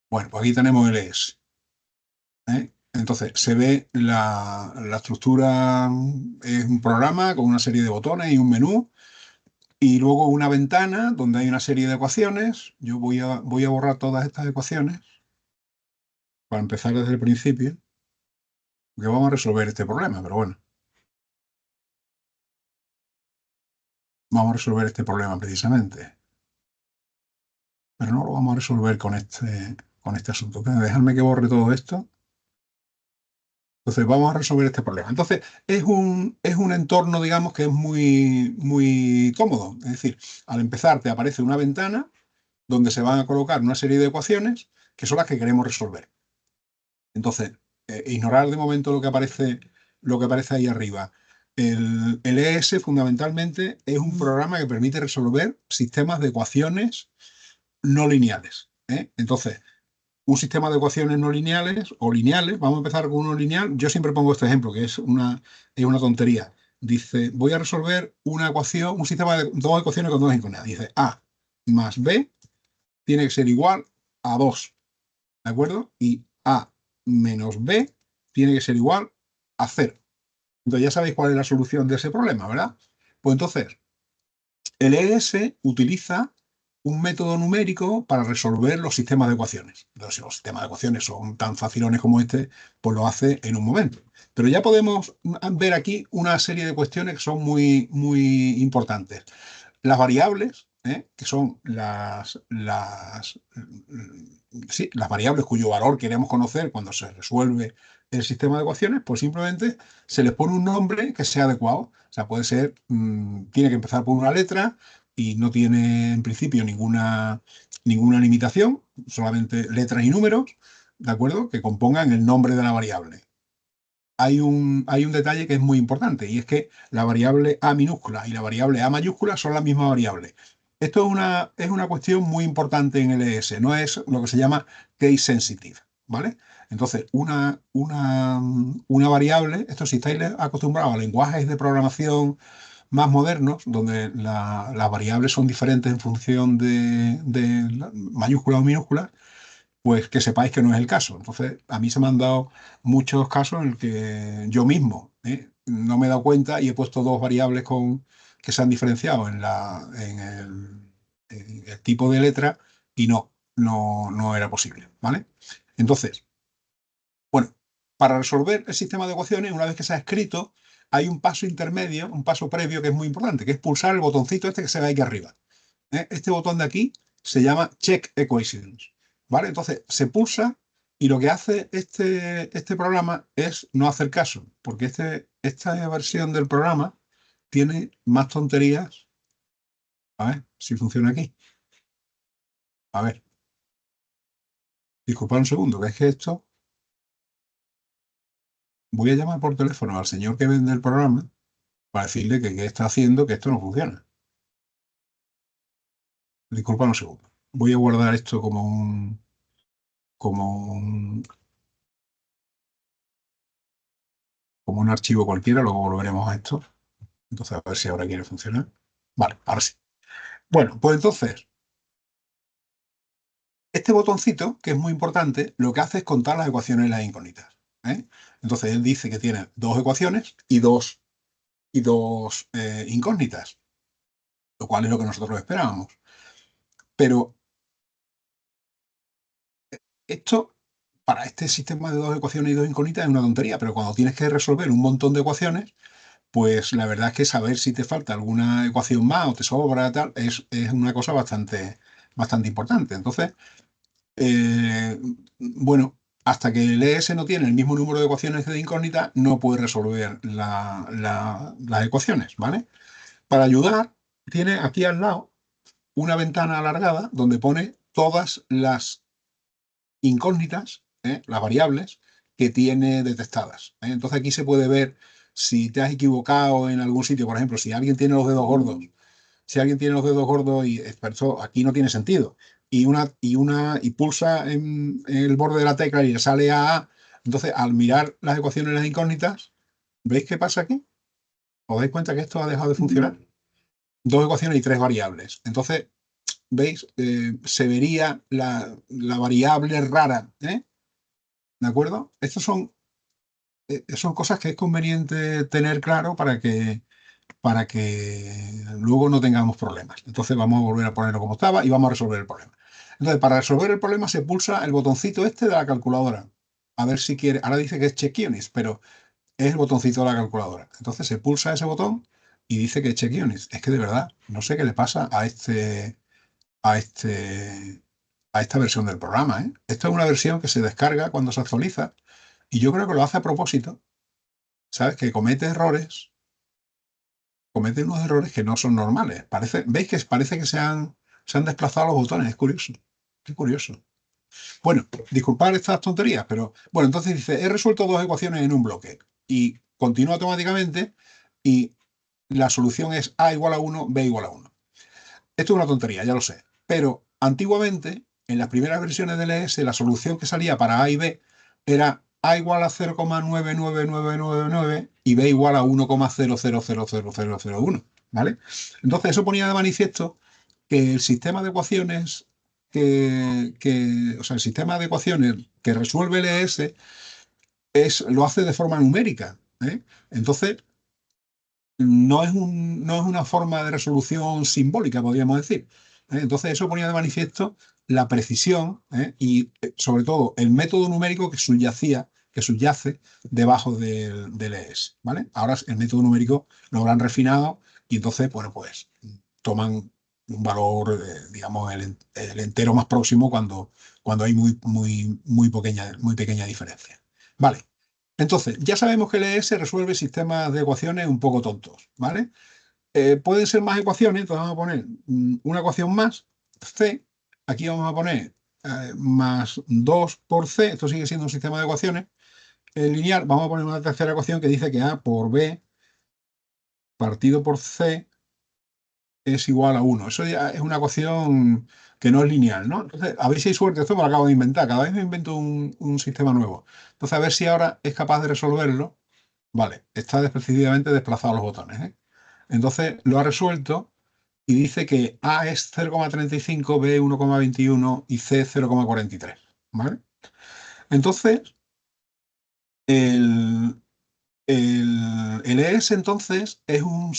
Bueno, pues aquí tenemos LS. Entonces, se ve la estructura, es un programa con una serie de botones y un menú, y luego una ventana donde hay una serie de ecuaciones. Yo voy a borrar todas estas ecuaciones para empezar desde el principio, porque vamos a resolver este problema, pero bueno, vamos a resolver este problema precisamente. Pero no lo vamos a resolver con este asunto. Dejadme que borre todo esto. Entonces, vamos a resolver este problema. Entonces, es un entorno, digamos, que es muy, muy cómodo. Es decir, al empezar te aparece una ventana donde se van a colocar una serie de ecuaciones que son las que queremos resolver. Entonces, ignorar de momento lo que aparece ahí arriba. El ES fundamentalmente es un programa que permite resolver sistemas de ecuaciones no lineales. Entonces, un sistema de ecuaciones no lineales o lineales, vamos a empezar con uno lineal. Yo siempre pongo este ejemplo, que es una tontería. Dice, voy a resolver una ecuación, un sistema de dos ecuaciones con dos incógnitas. Dice, A más B tiene que ser igual a 2, ¿de acuerdo? Y A menos B tiene que ser igual a 0. Entonces ya sabéis cuál es la solución de ese problema, ¿verdad? Pues entonces, el ES utiliza un método numérico para resolver los sistemas de ecuaciones. Entonces, si los sistemas de ecuaciones son tan facilones como este, pues lo hace en un momento. Pero ya podemos ver aquí una serie de cuestiones que son muy, muy importantes. Las variables, que son sí, las variables cuyo valor queremos conocer cuando se resuelve el sistema de ecuaciones, pues simplemente se les pone un nombre que sea adecuado. O sea, puede ser, tiene que empezar por una letra y no tiene en principio ninguna limitación, solamente letras y números, ¿de acuerdo? Que compongan el nombre de la variable. Hay un detalle que es muy importante, y es que la variable A minúscula y la variable A mayúscula son la misma variable. Esto es una cuestión muy importante en LS, no es lo que se llama case sensitive, ¿vale? Entonces, una variable, esto si estáis acostumbrados a lenguajes de programación más modernos, donde las variables son diferentes en función de mayúsculas o minúsculas, pues que sepáis que no es el caso. Entonces, a mí se me han dado muchos casos en el que yo mismo no me he dado cuenta y he puesto dos variables que se han diferenciado en el tipo de letra, y no era posible, ¿vale? Entonces, bueno, para resolver el sistema de ecuaciones, una vez que se ha escrito, hay un paso intermedio, un paso previo que es muy importante, que es pulsar el botoncito este que se ve aquí arriba. Este botón de aquí se llama Check Equations, ¿vale? Entonces se pulsa, y lo que hace este programa es no hacer caso, porque esta versión del programa tiene más tonterías. A ver si funciona aquí. A ver, disculpad un segundo, que es que esto, voy a llamar por teléfono al señor que vende el programa para decirle que qué está haciendo, que esto no funciona. Disculpad un segundo. Voy a guardar esto como un archivo cualquiera, luego volveremos a esto. Entonces, a ver si ahora quiere funcionar. Vale, ahora sí. Bueno, pues entonces, este botoncito, que es muy importante, lo que hace es contar las ecuaciones y las incógnitas. Entonces, él dice que tiene dos ecuaciones y dos incógnitas, lo cual es lo que nosotros esperábamos. Pero esto, para este sistema de dos ecuaciones y dos incógnitas, es una tontería, pero cuando tienes que resolver un montón de ecuaciones, pues la verdad es que saber si te falta alguna ecuación más o te sobra tal, es una cosa bastante, bastante importante. Entonces, bueno, hasta que el ES no tiene el mismo número de ecuaciones de incógnita, no puede resolver las ecuaciones, ¿vale? Para ayudar, tiene aquí al lado una ventana alargada donde pone todas las incógnitas, las variables que tiene detectadas. Entonces aquí se puede ver si te has equivocado en algún sitio. Por ejemplo, si alguien tiene los dedos gordos, y esto aquí no tiene sentido, y pulsa en el borde de la tecla y le sale a, entonces al mirar las ecuaciones de las incógnitas, ¿veis qué pasa aquí? ¿Os dais cuenta que esto ha dejado de funcionar? Dos ecuaciones y tres variables. Entonces, ¿veis? Se vería la variable rara, ¿eh? ¿De acuerdo? Estas son cosas que es conveniente tener claro para que luego no tengamos problemas. Entonces vamos a volver a ponerlo como estaba y vamos a resolver el problema. Entonces, para resolver el problema se pulsa el botoncito este de la calculadora. A ver si quiere. Ahora dice que es check units, pero es el botoncito de la calculadora. Entonces se pulsa ese botón y dice que es check units. Es que de verdad, no sé qué le pasa a este, a esta versión del programa, ¿eh? Esta es una versión que se descarga cuando se actualiza y yo creo que lo hace a propósito, ¿sabes? Que comete unos errores que no son normales. ¿Veis que parece que se han desplazado los botones? Es curioso. Qué curioso. Bueno, disculpad estas tonterías, pero bueno, entonces dice, he resuelto dos ecuaciones en un bloque y continúa automáticamente y la solución es A igual a 1, B igual a 1. Esto es una tontería, ya lo sé, pero antiguamente, en las primeras versiones del ES, la solución que salía para A y B era A igual a 0,99999 y B igual a 1,00000001, ¿vale? Entonces eso ponía de manifiesto que el sistema de ecuaciones o sea, el sistema de ecuaciones que resuelve el ES lo hace de forma numérica, ¿eh? Entonces, no es una forma de resolución simbólica, podríamos decir. Entonces, eso ponía de manifiesto la precisión, y, sobre todo, el método numérico que subyace debajo del ES, ¿vale? Ahora el método numérico lo habrán refinado y entonces, bueno, pues toman un valor, digamos, el entero más próximo cuando hay muy pequeña diferencia. Vale. Entonces, ya sabemos que el ES resuelve sistemas de ecuaciones un poco tontos, ¿vale? Pueden ser más ecuaciones, entonces vamos a poner una ecuación más, C, aquí vamos a poner más 2 por C, esto sigue siendo un sistema de ecuaciones lineal, vamos a poner una tercera ecuación que dice que A por B partido por C es igual a 1. Eso ya es una ecuación que no es lineal, ¿no? Entonces, a ver si hay suerte, esto me lo acabo de inventar, cada vez me invento un sistema nuevo. Entonces, a ver si ahora es capaz de resolverlo. Vale, está específicamente desplazado los botones, ¿eh? Entonces lo ha resuelto y dice que A es 0,35, B 1,21 y C 0,43, ¿vale? Entonces, el, el ES entonces es un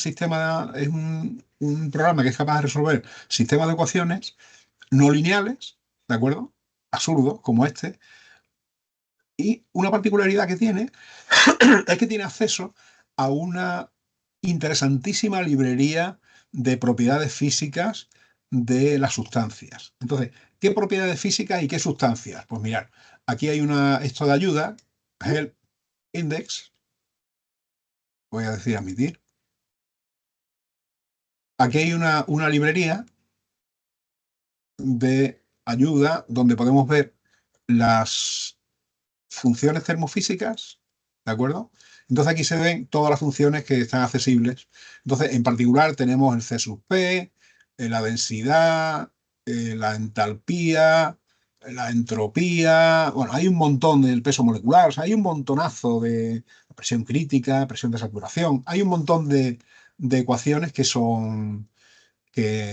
programa que es capaz de resolver sistemas de ecuaciones no lineales, ¿de acuerdo? Absurdos, como este. Y una particularidad que tiene es que tiene acceso a una interesantísima librería de propiedades físicas de las sustancias. Entonces, ¿qué propiedades físicas y qué sustancias? Pues mirar, aquí hay esto de ayuda, help index, voy a decir admitir. Aquí hay una librería de ayuda donde podemos ver las funciones termofísicas, ¿de acuerdo? Entonces aquí se ven todas las funciones que están accesibles. Entonces, en particular tenemos el C sub P, la densidad, la entalpía, la entropía, bueno, hay un montón del peso molecular, o sea, hay un montonazo de presión crítica, presión de saturación, hay un montón de ecuaciones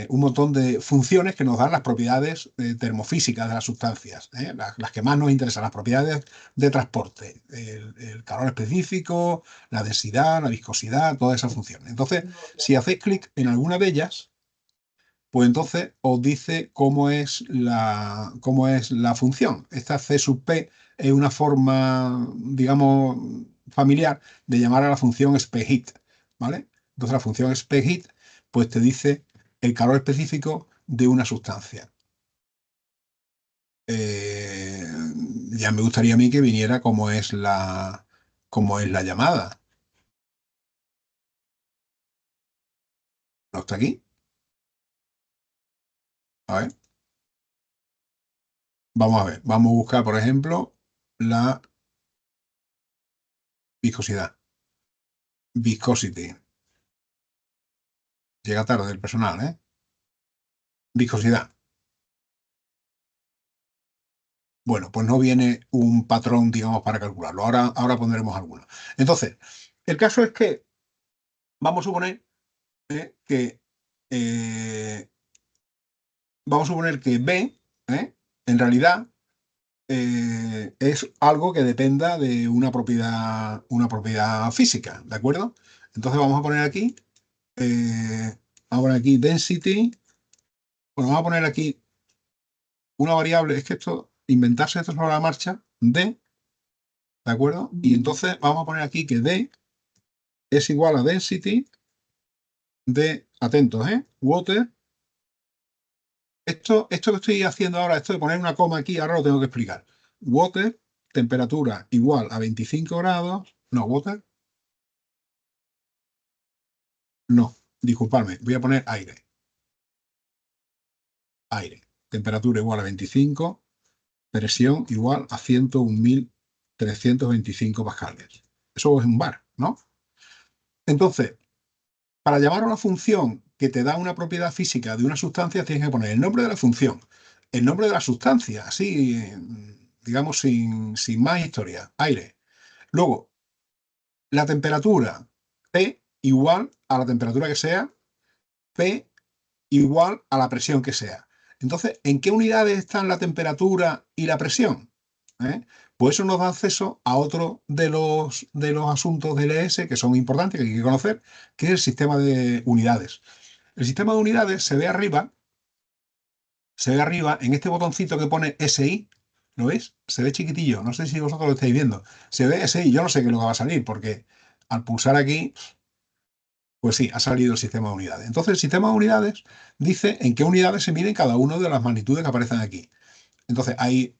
un montón de funciones que nos dan las propiedades termofísicas de las sustancias, las que más nos interesan, las propiedades de transporte, el calor específico, la densidad, la viscosidad, todas esas funciones. Entonces, si hacéis clic en alguna de ellas, pues entonces os dice cómo es la función. Esta C sub P es una forma, digamos, familiar de llamar a la función speheat, ¿vale? Entonces la función speheat pues te dice el calor específico de una sustancia. Eh, ya me gustaría a mí que viniera cómo es la llamada. ¿No está aquí? A ver, vamos a ver. Vamos a buscar, por ejemplo, la viscosidad. Viscosity. Llega tarde el personal, ¿eh? Viscosidad. Bueno, pues no viene un patrón, digamos, para calcularlo. Ahora pondremos alguno. Entonces, el caso es que vamos a suponer que eh, vamos a suponer que B, en realidad, es algo que dependa de una propiedad física, ¿de acuerdo? Entonces vamos a poner aquí, density, bueno, vamos a poner aquí una variable, es que esto, inventarse esto sobre la marcha, D, ¿de acuerdo? Y entonces vamos a poner aquí que D es igual a density de, atentos, water. Esto que estoy haciendo ahora, esto de poner una coma aquí, ahora lo tengo que explicar. Water, temperatura igual a 25 grados. No, water, no, disculpadme, voy a poner aire. Aire. Temperatura igual a 25, presión igual a 101.325 pascales. Eso es un bar, ¿no? Entonces, para llamar a una función que te da una propiedad física de una sustancia, tienes que poner el nombre de la función, el nombre de la sustancia, así, digamos, sin más historia, aire. Luego, la temperatura, P igual a la temperatura que sea, P igual a la presión que sea. Entonces, ¿en qué unidades están la temperatura y la presión? Pues eso nos da acceso a otro de los asuntos del ES que son importantes, que hay que conocer, que es el sistema de unidades. El sistema de unidades se ve arriba en este botoncito que pone SI. ¿Lo veis? Se ve chiquitillo. No sé si vosotros lo estáis viendo. Se ve SI. Yo no sé qué es lo que va a salir, porque al pulsar aquí, pues sí, ha salido el sistema de unidades. Entonces, el sistema de unidades dice en qué unidades se miden cada una de las magnitudes que aparecen aquí. Entonces, hay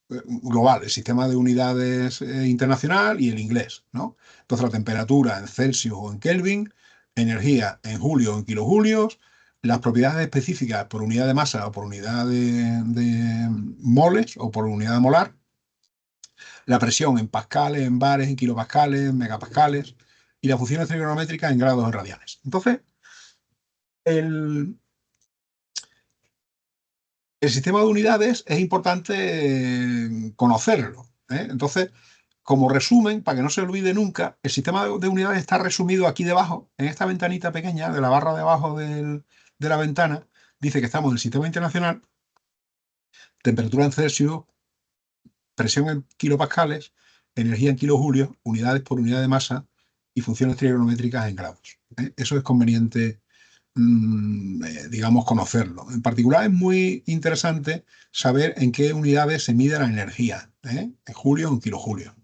global, el sistema de unidades internacional y el inglés, ¿no? Entonces, la temperatura en Celsius o en Kelvin, energía en julio o en kilojulios, las propiedades específicas por unidad de masa o por unidad de moles o por unidad molar, la presión en pascales, en bares, en kilopascales, en megapascales, y las funciones trigonométricas en grados, en radianes. Entonces, el, el sistema de unidades es importante conocerlo. Entonces, como resumen, para que no se olvide nunca, el sistema de unidades está resumido aquí debajo, en esta ventanita pequeña de la barra de abajo de la ventana. Dice que estamos en el sistema internacional, temperatura en Celsius, presión en kilopascales, energía en kilojulios, unidades por unidad de masa y funciones trigonométricas en grados. Eso es conveniente, digamos, conocerlo. En particular es muy interesante saber en qué unidades se mide la energía, en julio o en kilojulios.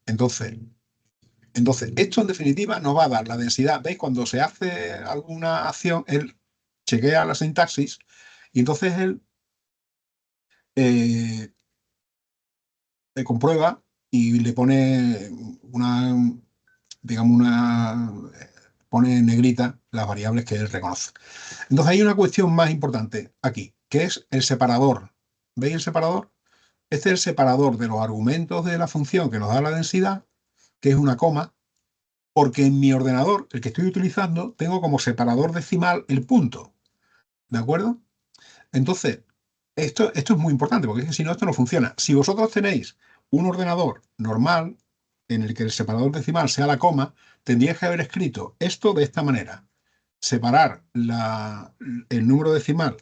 Entonces, esto en definitiva nos va a dar la densidad. ¿Veis? Cuando se hace alguna acción, él chequea la sintaxis y entonces él eh, comprueba y le pone digamos, pone en negrita las variables que él reconoce. Entonces hay una cuestión más importante aquí, que es el separador. ¿Veis el separador? Este es el separador de los argumentos de la función que nos da la densidad, que es una coma, porque en mi ordenador, el que estoy utilizando, tengo como separador decimal el punto. ¿De acuerdo? Entonces, esto es muy importante, porque es que si no, esto no funciona. Si vosotros tenéis un ordenador normal, en el que el separador decimal sea la coma, tendríais que haber escrito esto de esta manera. Separar el número decimal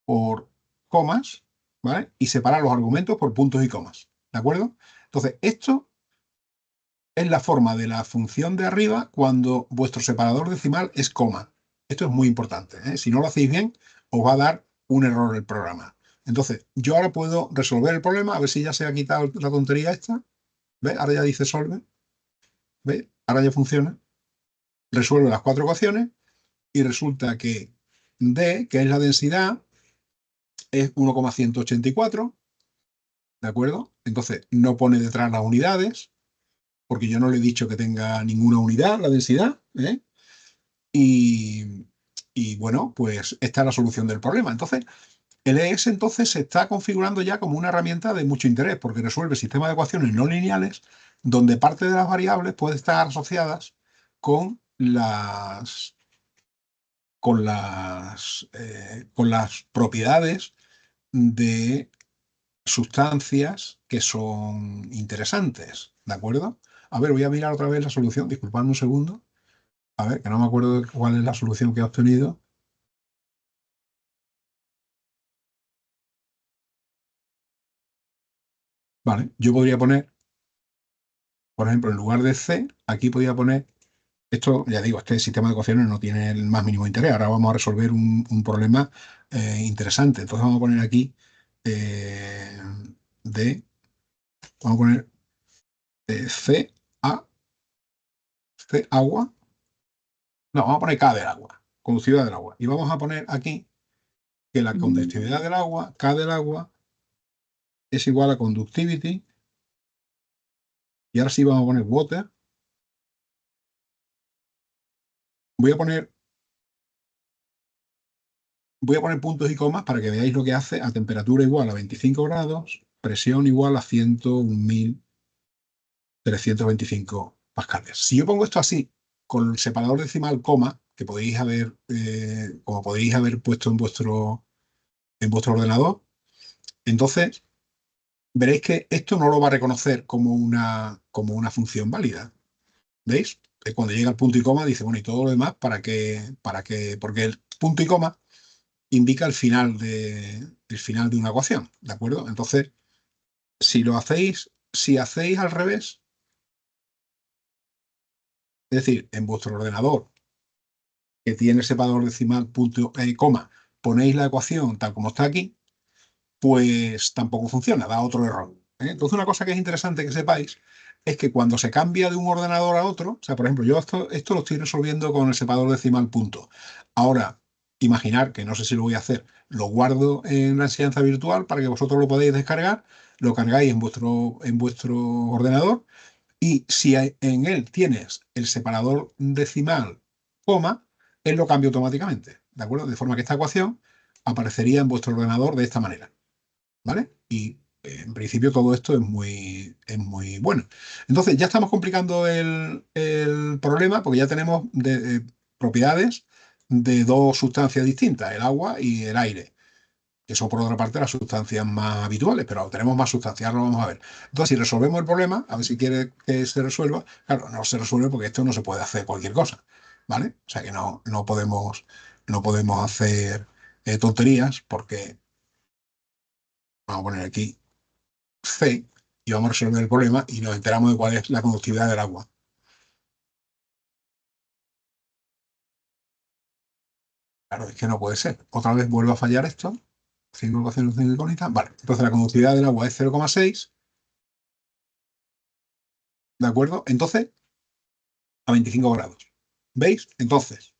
por comas, ¿vale? Y separar los argumentos por puntos y comas. ¿De acuerdo? Entonces, esto es la forma de la función de arriba cuando vuestro separador decimal es coma. Esto es muy importante, ¿eh? Si no lo hacéis bien, os va a dar un error el programa. Entonces, yo ahora puedo resolver el problema, a ver si ya se ha quitado la tontería esta. ¿Ves? Ahora ya dice solve. ¿Ves? Ahora ya funciona. Resuelve las cuatro ecuaciones y resulta que D, que es la densidad, es 1,184. ¿De acuerdo? Entonces, no pone detrás las unidades, porque yo no le he dicho que tenga ninguna unidad, la densidad, ¿eh? Y, bueno, pues esta es la solución del problema. Entonces, el ES entonces se está configurando ya como una herramienta de mucho interés, porque resuelve sistemas de ecuaciones no lineales, donde parte de las variables puede estar asociadas con las propiedades de sustancias que son interesantes. ¿De acuerdo? A ver, voy a mirar otra vez la solución. Disculpadme un segundo. A ver, que no me acuerdo cuál es la solución que he obtenido. ¿vale? Yo podría poner, por ejemplo, en lugar de C, aquí podría poner, esto, ya digo, este sistema de ecuaciones no tiene el más mínimo interés. Ahora vamos a resolver un problema interesante. Entonces vamos a poner aquí eh, D, vamos a poner C, A, C, agua. No, vamos a poner K del agua, conductividad del agua. Y vamos a poner aquí que la conductividad del agua, K del agua, es igual a conductivity. Y ahora sí vamos a poner water. Voy a poner, voy a poner puntos y comas para que veáis lo que hace a temperatura igual a 25 grados, presión igual a 101.325 pascales. Si yo pongo esto así, con el separador decimal coma, que podéis haber, como podéis haber puesto en vuestro ordenador, entonces veréis que esto no lo va a reconocer como una función válida. ¿Veis? Cuando llega el punto y coma dice, bueno, y todo lo demás, ¿para qué? Porque el punto y coma indica el final de una ecuación, ¿de acuerdo? Entonces, si hacéis al revés, es decir, en vuestro ordenador que tiene separador decimal, punto, coma, ponéis la ecuación tal como está aquí, pues tampoco funciona, da otro error. Entonces, una cosa que es interesante que sepáis es que cuando se cambia de un ordenador a otro, o sea, por ejemplo, yo esto lo estoy resolviendo con el separador decimal punto. Ahora, imaginar que no sé si lo voy a hacer, lo guardo en la enseñanza virtual para que vosotros lo podáis descargar, lo cargáis en vuestro ordenador y si en él tienes el separador decimal, coma, él lo cambia automáticamente, ¿de acuerdo? De forma que esta ecuación aparecería en vuestro ordenador de esta manera. ¿Vale? Y en principio todo esto es muy bueno. Entonces ya estamos complicando el problema porque ya tenemos propiedades de dos sustancias distintas, el agua y el aire, que son por otra parte las sustancias más habituales, pero tenemos más sustancias, ahora lo vamos a ver. Entonces si resolvemos el problema, a ver si quiere que se resuelva, claro, no se resuelve porque esto no se puede hacer cualquier cosa, ¿vale? O sea que no podemos hacer tonterías porque, vamos a poner aquí, C y vamos a resolver el problema y nos enteramos de cuál es la conductividad del agua. Claro, es que no puede ser. Otra vez vuelve a fallar esto. 5 ecuaciones de incógnita. Vale, entonces la conductividad del agua es 0,6, ¿de acuerdo? Entonces, a 25 grados. ¿Veis? Entonces,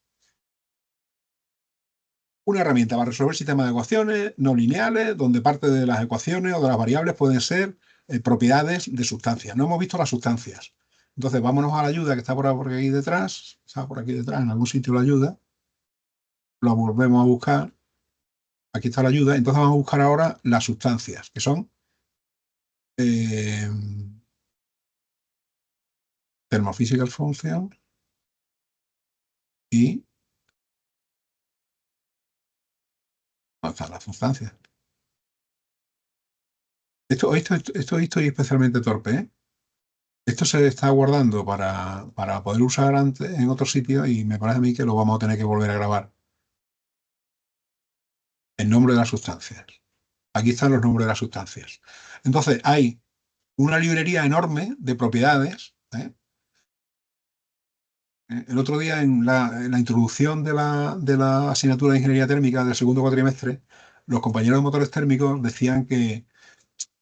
una herramienta para resolver sistemas de ecuaciones no lineales, donde parte de las ecuaciones o de las variables pueden ser propiedades de sustancias. No hemos visto las sustancias. Entonces, vámonos a la ayuda que está por aquí detrás. Está por aquí detrás, en algún sitio la ayuda. Lo volvemos a buscar. Aquí está la ayuda. Entonces vamos a buscar ahora las sustancias, que son eh, thermophysical function y ¿dónde están las sustancias? Hoy estoy especialmente torpe, ¿eh? Esto se está guardando para poder usar antes en otro sitio y me parece a mí que lo vamos a tener que volver a grabar. El nombre de las sustancias. Aquí están los nombres de las sustancias. Entonces hay una librería enorme de propiedades, ¿eh? El otro día en la introducción de la asignatura de Ingeniería Térmica del segundo cuatrimestre, los compañeros de motores térmicos decían que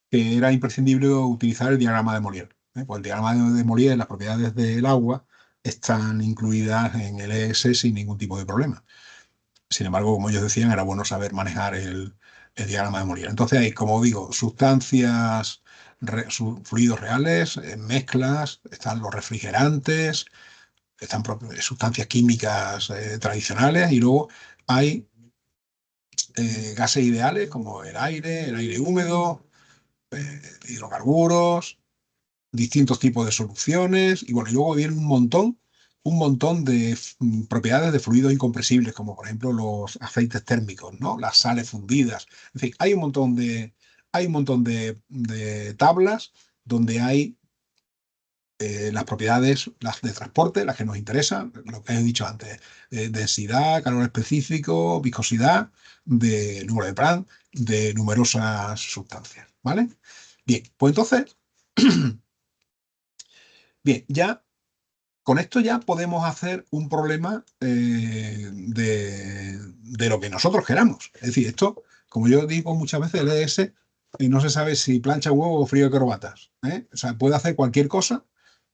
era imprescindible utilizar el diagrama de Molière. Pues el diagrama de Molière, las propiedades del agua, están incluidas en el ES sin ningún tipo de problema. Sin embargo, como ellos decían, era bueno saber manejar el diagrama de Molière. Entonces hay, como digo, sustancias, fluidos reales, mezclas, están los refrigerantes, están sustancias químicas tradicionales y luego hay gases ideales como el aire húmedo, hidrocarburos, distintos tipos de soluciones y bueno, y luego viene un montón de propiedades de fluidos incompresibles como por ejemplo los aceites térmicos, ¿no? Las sales fundidas. En fin, hay un montón de tablas donde hay las propiedades, las de transporte, las que nos interesan, lo que he dicho antes, densidad, calor específico, viscosidad, de número de Prandtl, de numerosas sustancias, ¿vale? Bien, pues entonces, bien, ya con esto ya podemos hacer un problema de lo que nosotros queramos. Es decir, esto, como yo digo muchas veces, el ES y no se sabe si plancha huevo o frío de corbatas. O sea, puede hacer cualquier cosa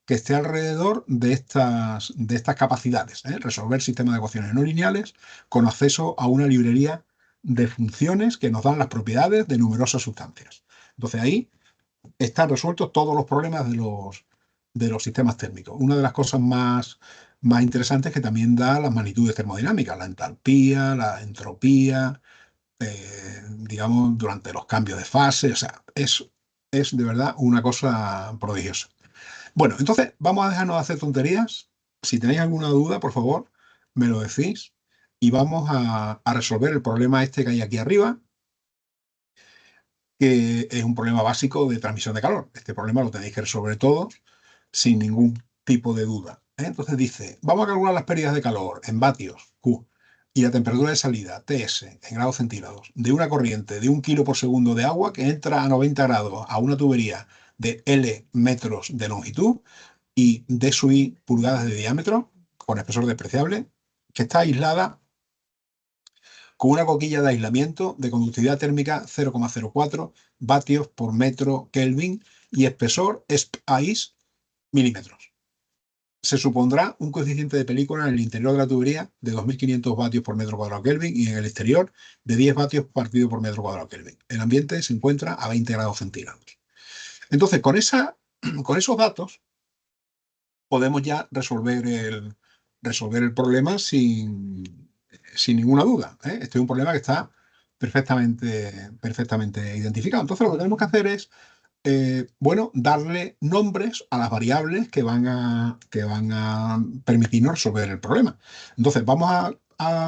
que esté alrededor de estas capacidades. Resolver sistemas de ecuaciones no lineales con acceso a una librería de funciones que nos dan las propiedades de numerosas sustancias. Entonces ahí están resueltos todos los problemas de los sistemas térmicos. Una de las cosas más interesantes es que también da las magnitudes termodinámicas, la entalpía, la entropía, digamos, durante los cambios de fase. O sea, es de verdad una cosa prodigiosa. Bueno, entonces vamos a dejarnos de hacer tonterías. Si tenéis alguna duda, por favor, me lo decís y vamos a resolver el problema este que hay aquí arriba, que es un problema básico de transmisión de calor. Este problema lo tenéis que resolver todos sin ningún tipo de duda. Entonces dice, vamos a calcular las pérdidas de calor en vatios, Q, y la temperatura de salida, TS, en grados centígrados, de una corriente de 1 kilo por segundo de agua que entra a 90 grados a una tubería de L metros de longitud y D sub I pulgadas de diámetro, con espesor despreciable, que está aislada con una coquilla de aislamiento de conductividad térmica 0,04 vatios por metro Kelvin y espesor SPICE milímetros. Se supondrá un coeficiente de película en el interior de la tubería de 2.500 vatios por metro cuadrado Kelvin y en el exterior de 10 vatios partido por metro cuadrado Kelvin. El ambiente se encuentra a 20 grados centígrados. Entonces, con esos datos podemos ya resolver el problema sin ninguna duda. Este es un problema que está perfectamente identificado. Entonces, lo que tenemos que hacer es bueno, darle nombres a las variables que van a permitirnos resolver el problema. Entonces, vamos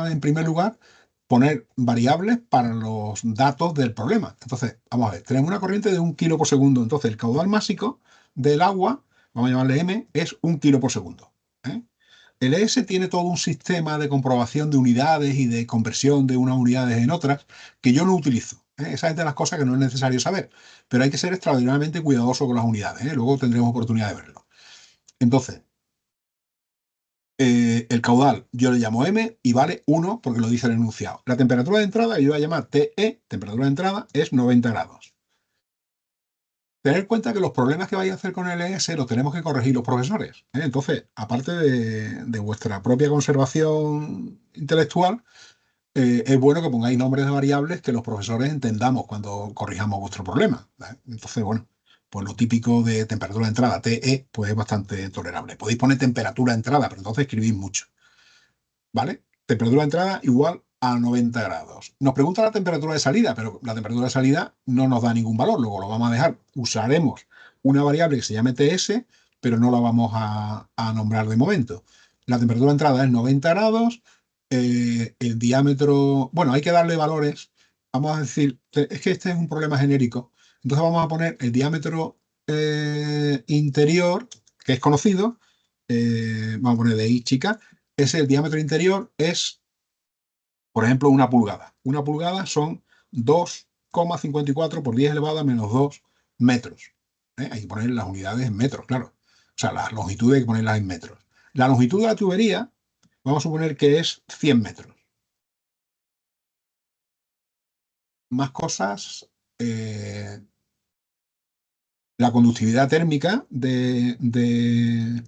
en primer lugar, poner variables para los datos del problema. Entonces, vamos a ver, tenemos una corriente de 1 kilo por segundo. Entonces, el caudal másico del agua, vamos a llamarle M, es 1 kilo por segundo. ¿eh? El ES tiene todo un sistema de comprobación de unidades y de conversión de unas unidades en otras que yo no utilizo. Esa es de las cosas que no es necesario saber, pero hay que ser extraordinariamente cuidadoso con las unidades. Luego tendremos oportunidad de verlo. Entonces, el caudal yo le llamo M y vale 1 porque lo dice el enunciado. La temperatura de entrada, yo voy a llamar TE, temperatura de entrada, es 90 grados. Tener en cuenta que los problemas que vais a hacer con el ES los tenemos que corregir los profesores. Entonces, aparte de vuestra propia conservación intelectual, es bueno que pongáis nombres de variables que los profesores entendamos cuando corrijamos vuestro problema. Entonces, bueno, pues lo típico de temperatura de entrada, TE, pues es bastante tolerable. Podéis poner temperatura de entrada, pero entonces escribís mucho. ¿Vale? Temperatura de entrada igual a 90 grados. Nos pregunta la temperatura de salida, pero la temperatura de salida no nos da ningún valor, luego lo vamos a dejar. Usaremos una variable que se llame TS, pero no la vamos a nombrar de momento. La temperatura de entrada es 90 grados, el diámetro, bueno, hay que darle valores. Vamos a decir, es que este es un problema genérico. Entonces vamos a poner el diámetro interior, que es conocido, vamos a poner de I chica, es el diámetro interior, es, por ejemplo, una pulgada. Una pulgada son 2,54 por 10 elevado a menos 2 metros. Hay que poner las unidades en metros, claro. O sea, la longitud hay que ponerlas en metros. La longitud de la tubería, vamos a suponer que es 100 metros. Más cosas, la conductividad térmica del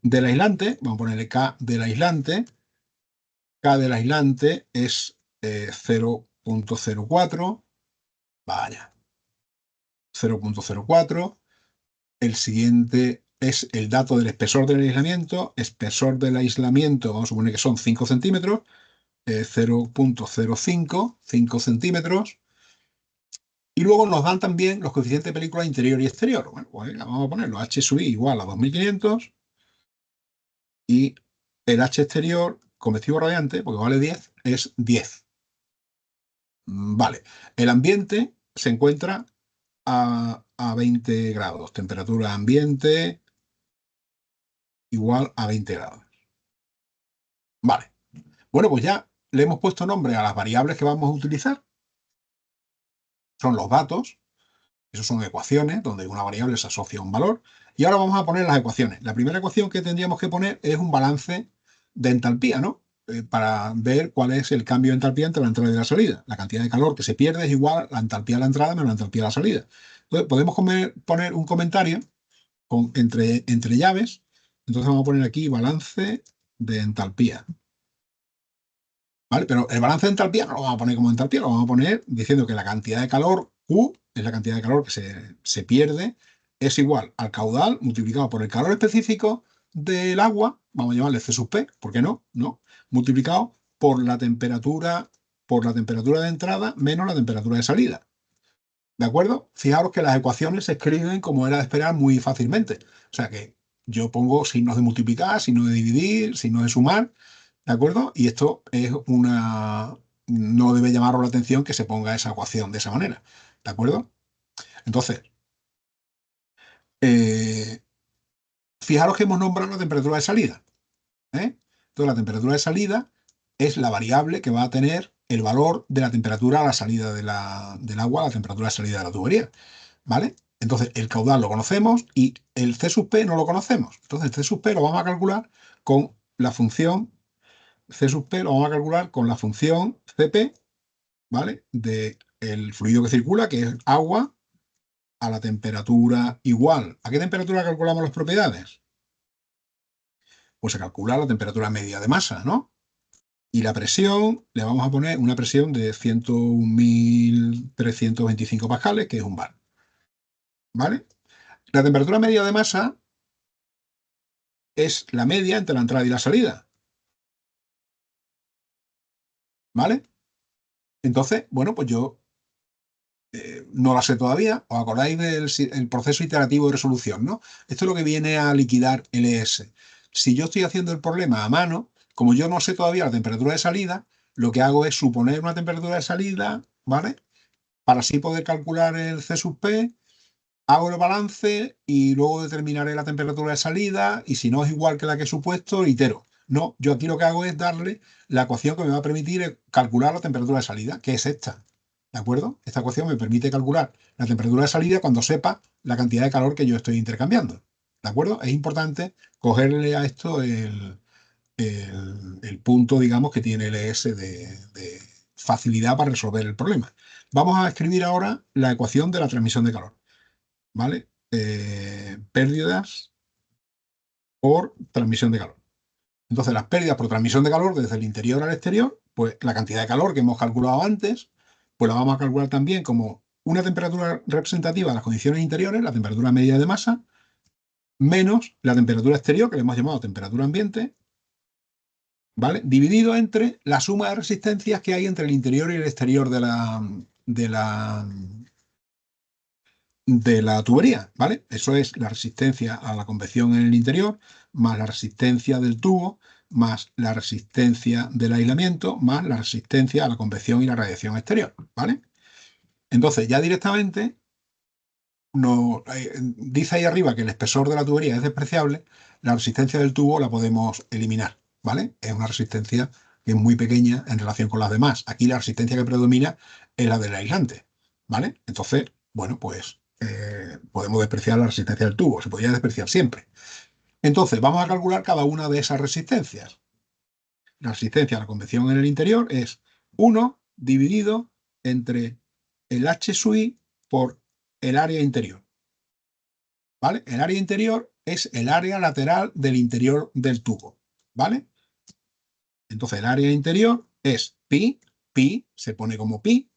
aislante, vamos a ponerle K del aislante. K del aislante es 0,04. Vaya, 0,04. El siguiente es el dato del espesor del aislamiento. Espesor del aislamiento, vamos a suponer que son 5 centímetros. 0,05, 5 centímetros. Y luego nos dan también los coeficientes de película interior y exterior. Bueno, pues vamos a ponerlo. H sub I igual a 2500 y el H exterior, convectivo radiante, porque vale 10, es 10. Vale. El ambiente se encuentra a 20 grados. Temperatura ambiente igual a 20 grados. Vale. Bueno, pues ya le hemos puesto nombre a las variables que vamos a utilizar. Son los datos. Esas son ecuaciones donde una variable se asocia a un valor. Y ahora vamos a poner las ecuaciones. La primera ecuación que tendríamos que poner es un balance de entalpía, ¿no? Para ver cuál es el cambio de entalpía entre la entrada y la salida. La cantidad de calor que se pierde es igual a la entalpía de la entrada menos la entalpía de la salida. Entonces, podemos poner un comentario entre llaves. Entonces vamos a poner aquí balance de entalpía. ¿Vale? Pero el balance de entalpía no lo vamos a poner como entalpía, lo vamos a poner diciendo que la cantidad de calor, Q, es la cantidad de calor que se pierde, es igual al caudal multiplicado por el calor específico del agua, vamos a llamarle C sub P, ¿por qué no? ¿No? Multiplicado por la temperatura de entrada menos la temperatura de salida. ¿De acuerdo? Fijaros que las ecuaciones se escriben como era de esperar muy fácilmente. O sea que yo pongo signos de multiplicar, signos de dividir, signos de sumar, ¿de acuerdo? Y esto es una... No debe llamaros la atención que se ponga esa ecuación de esa manera, ¿de acuerdo? Entonces, eh, fijaros que hemos nombrado la temperatura de salida, ¿eh? Entonces, la temperatura de salida es la variable que va a tener el valor de la temperatura a la salida del agua, a la temperatura de salida de la tubería, ¿vale? Entonces, el caudal lo conocemos y el C sub P no lo conocemos. Entonces, el C sub P lo vamos a calcular con la función C sub P, lo vamos a calcular con la función Cp, ¿vale? Del fluido que circula, que es agua, a la temperatura igual. ¿A qué temperatura calculamos las propiedades? Pues se calcula la temperatura media de masa, ¿no? Y la presión, le vamos a poner una presión de 101.325 pascales, que es un bar, ¿vale? La temperatura media de masa es la media entre la entrada y la salida, ¿vale? Entonces, bueno, pues yo no la sé todavía. ¿Os acordáis del proceso iterativo de resolución, no? Esto es lo que viene a liquidar LS. Si yo estoy haciendo el problema a mano, como yo no sé todavía la temperatura de salida, lo que hago es suponer una temperatura de salida, ¿vale? Para así poder calcular el C sub P, hago el balance y luego determinaré la temperatura de salida y si no es igual que la que he supuesto, itero. No, yo aquí lo que hago es darle la ecuación que me va a permitir calcular la temperatura de salida, que es esta. ¿De acuerdo? Esta ecuación me permite calcular la temperatura de salida cuando sepa la cantidad de calor que yo estoy intercambiando. ¿De acuerdo? Es importante cogerle a esto el punto, digamos, que tiene el ES de facilidad para resolver el problema. Vamos a escribir ahora la ecuación de la transmisión de calor. ¿Vale? Pérdidas por transmisión de calor. Entonces, las pérdidas por transmisión de calor desde el interior al exterior, pues la cantidad de calor que hemos calculado antes, pues la vamos a calcular también como una temperatura representativa de las condiciones interiores, la temperatura media de masa, menos la temperatura exterior, que le hemos llamado temperatura ambiente, ¿vale? Dividido entre la suma de resistencias que hay entre el interior y el exterior de la tubería, ¿vale? Eso es la resistencia a la convección en el interior, más la resistencia del tubo, más la resistencia del aislamiento, más la resistencia a la convección y la radiación exterior, ¿vale? Entonces, ya directamente, dice ahí arriba que el espesor de la tubería es despreciable, la resistencia del tubo la podemos eliminar, ¿vale? Es una resistencia que es muy pequeña en relación con las demás. Aquí la resistencia que predomina es la del aislante, ¿vale? Entonces, bueno, pues podemos despreciar la resistencia del tubo, se podría despreciar siempre. Entonces, vamos a calcular cada una de esas resistencias. La resistencia a la convección en el interior es 1 dividido entre el H sub I por el área interior. ¿Vale? El área interior es el área lateral del interior del tubo, ¿vale? Entonces el área interior es pi se pone como pi,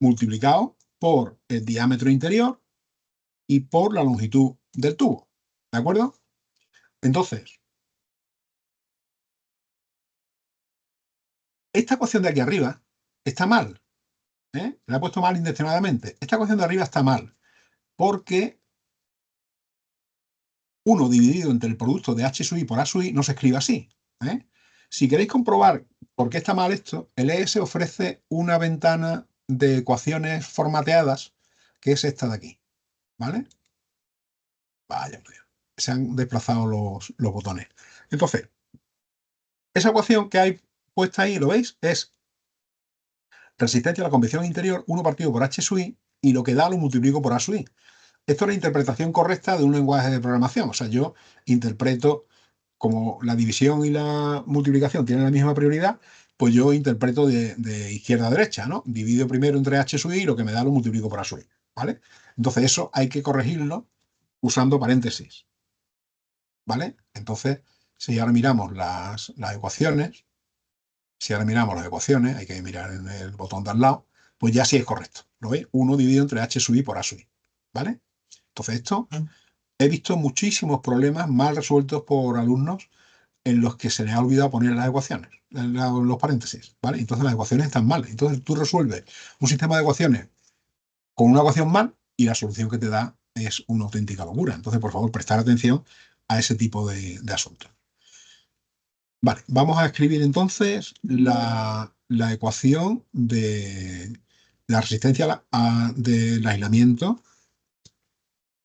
multiplicado por el diámetro interior y por la longitud del tubo, ¿de acuerdo? Entonces, esta ecuación de aquí arriba está mal, ¿eh? La he puesto mal intencionadamente. Esta ecuación de arriba está mal, porque 1 dividido entre el producto de H sub I por A sub I no se escribe así, ¿eh? Si queréis comprobar por qué está mal esto, el ES ofrece una ventana de ecuaciones formateadas, que es esta de aquí, ¿vale? Vaya, por Dios. Se han desplazado los botones. Entonces, esa ecuación que hay puesta ahí, ¿lo veis? Es resistencia a la convección interior, 1 partido por H sub I, y lo que da lo multiplico por A sub I. Esto es la interpretación correcta de un lenguaje de programación. O sea, yo interpreto, como la división y la multiplicación tienen la misma prioridad, pues yo interpreto de izquierda a derecha, ¿no? Divido primero entre H sub I y lo que me da lo multiplico por A sub I, ¿vale? Entonces eso hay que corregirlo usando paréntesis, ¿vale? Entonces, si ahora miramos las ecuaciones, hay que mirar en el botón de al lado, pues ya sí es correcto. ¿Lo veis? 1 dividido entre H sub I por A sub I, ¿vale? Entonces esto, he visto muchísimos problemas mal resueltos por alumnos en los que se les ha olvidado poner las ecuaciones, los paréntesis, ¿vale? Entonces las ecuaciones están mal. Entonces tú resuelves un sistema de ecuaciones con una ecuación mal y la solución que te da es una auténtica locura. Entonces, por favor, prestar atención a ese tipo de asuntos. Vale, vamos a escribir entonces la ecuación de la resistencia del aislamiento.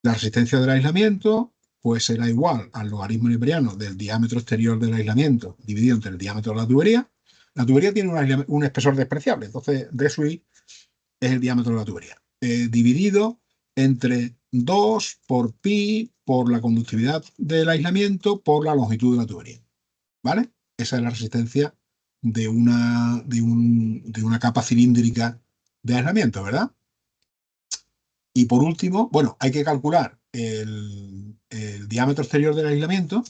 La resistencia del aislamiento pues será igual al logaritmo neperiano del diámetro exterior del aislamiento dividido entre el diámetro de la tubería. La tubería tiene un espesor despreciable, entonces D sub I es el diámetro de la tubería. Dividido entre 2 por pi por la conductividad del aislamiento por la longitud de la tubería. ¿Vale? Esa es la resistencia de una capa cilíndrica de aislamiento, ¿verdad? Y por último, bueno, hay que calcular el diámetro exterior del aislamiento.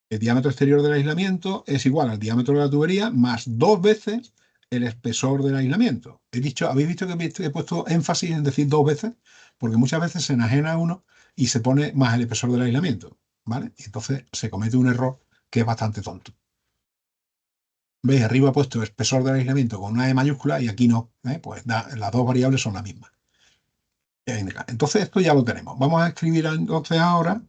El diámetro exterior del aislamiento es igual al diámetro de la tubería más 2 veces el espesor del aislamiento. ¿Habéis visto que he puesto énfasis en decir 2 veces? Porque muchas veces se enajena uno y se pone más el espesor del aislamiento, ¿vale? Y entonces se comete un error que es bastante tonto. ¿Veis? Arriba he puesto espesor del aislamiento con una E mayúscula y aquí no, pues las dos variables son las mismas. Entonces esto ya lo tenemos. Vamos a escribir entonces ahora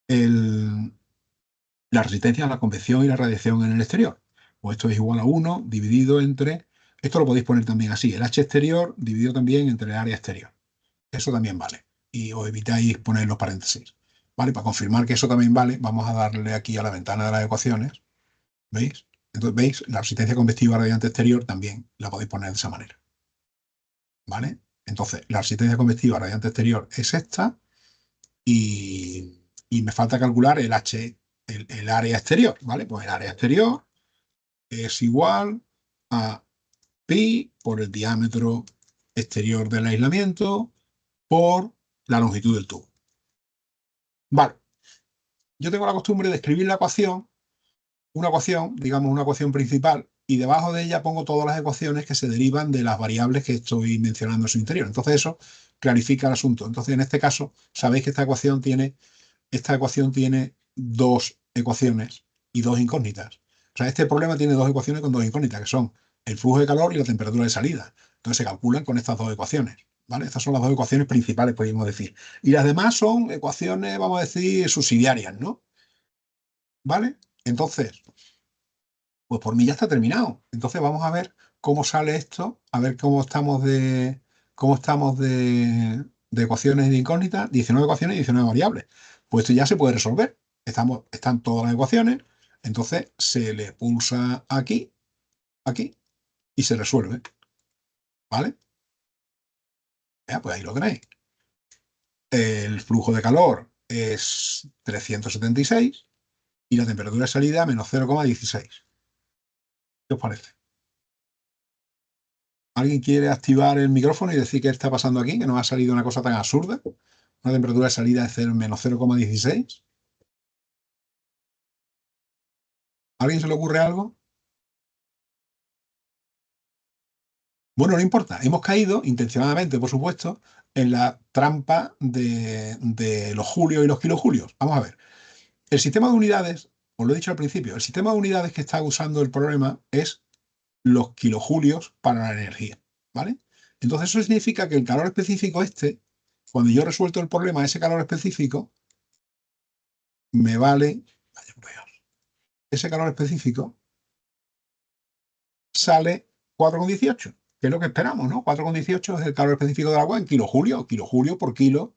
la resistencia a la convección y la radiación en el exterior. Pues esto es igual a 1 dividido entre, esto lo podéis poner también así, el H exterior dividido también entre el área exterior. Eso también vale. Y os evitáis poner los paréntesis. ¿Vale? Para confirmar que eso también vale, vamos a darle aquí a la ventana de las ecuaciones. ¿Veis? Entonces, ¿veis? La resistencia convectiva radiante exterior también la podéis poner de esa manera. ¿Vale? Entonces, la resistencia convectiva radiante exterior es esta y me falta calcular el H, el área exterior, ¿vale? Pues el área exterior es igual a pi por el diámetro exterior del aislamiento por la longitud del tubo. Vale, yo tengo la costumbre de escribir una ecuación, digamos una ecuación principal, y debajo de ella pongo todas las ecuaciones que se derivan de las variables que estoy mencionando en su interior. Entonces eso clarifica el asunto. Entonces en este caso sabéis que esta ecuación tiene dos ecuaciones y dos incógnitas. O sea, este problema tiene dos ecuaciones con dos incógnitas, que son el flujo de calor y la temperatura de salida. Entonces se calculan con estas dos ecuaciones. ¿Vale? Estas son las dos ecuaciones principales, podríamos decir. Y las demás son ecuaciones, vamos a decir, subsidiarias, ¿no? ¿Vale? Entonces, pues por mí ya está terminado. Entonces vamos a ver cómo sale esto, a ver cómo estamos de ecuaciones de incógnitas, 19 ecuaciones y 19 variables. Pues esto ya se puede resolver. Están todas las ecuaciones, entonces se le pulsa aquí, aquí, y se resuelve. ¿Vale? Ya, pues ahí lo tenéis. El flujo de calor es 376 y la temperatura de salida menos 0,16. ¿Qué os parece? ¿Alguien quiere activar el micrófono y decir qué está pasando aquí? Que nos ha salido una cosa tan absurda. Una temperatura de salida de menos 0,16. ¿A alguien se le ocurre algo? Bueno, no importa. Hemos caído, intencionadamente, por supuesto, en la trampa de los julios y los kilojulios. Vamos a ver. El sistema de unidades, os lo he dicho al principio, el sistema de unidades que está usando el problema es los kilojulios para la energía. ¿Vale? Entonces eso significa que el calor específico cuando yo resuelto el problema, ese calor específico, me vale, ese calor específico sale 4,18, que es lo que esperamos, ¿no? 4,18 es el calor específico del agua en kilojulio por kilo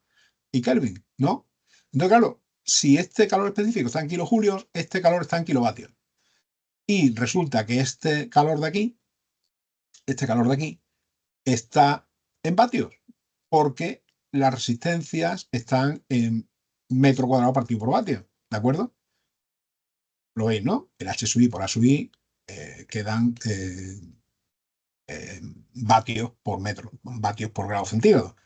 y Kelvin, ¿no? Entonces, claro, si este calor específico está en kilojulios, este calor está en kilovatios. Y resulta que este calor de aquí está en vatios, porque las resistencias están en metro cuadrado partido por vatio, ¿de acuerdo? Lo veis, ¿no? El H sub I por A sub I quedan vatios por metro, vatios por grado centígrado.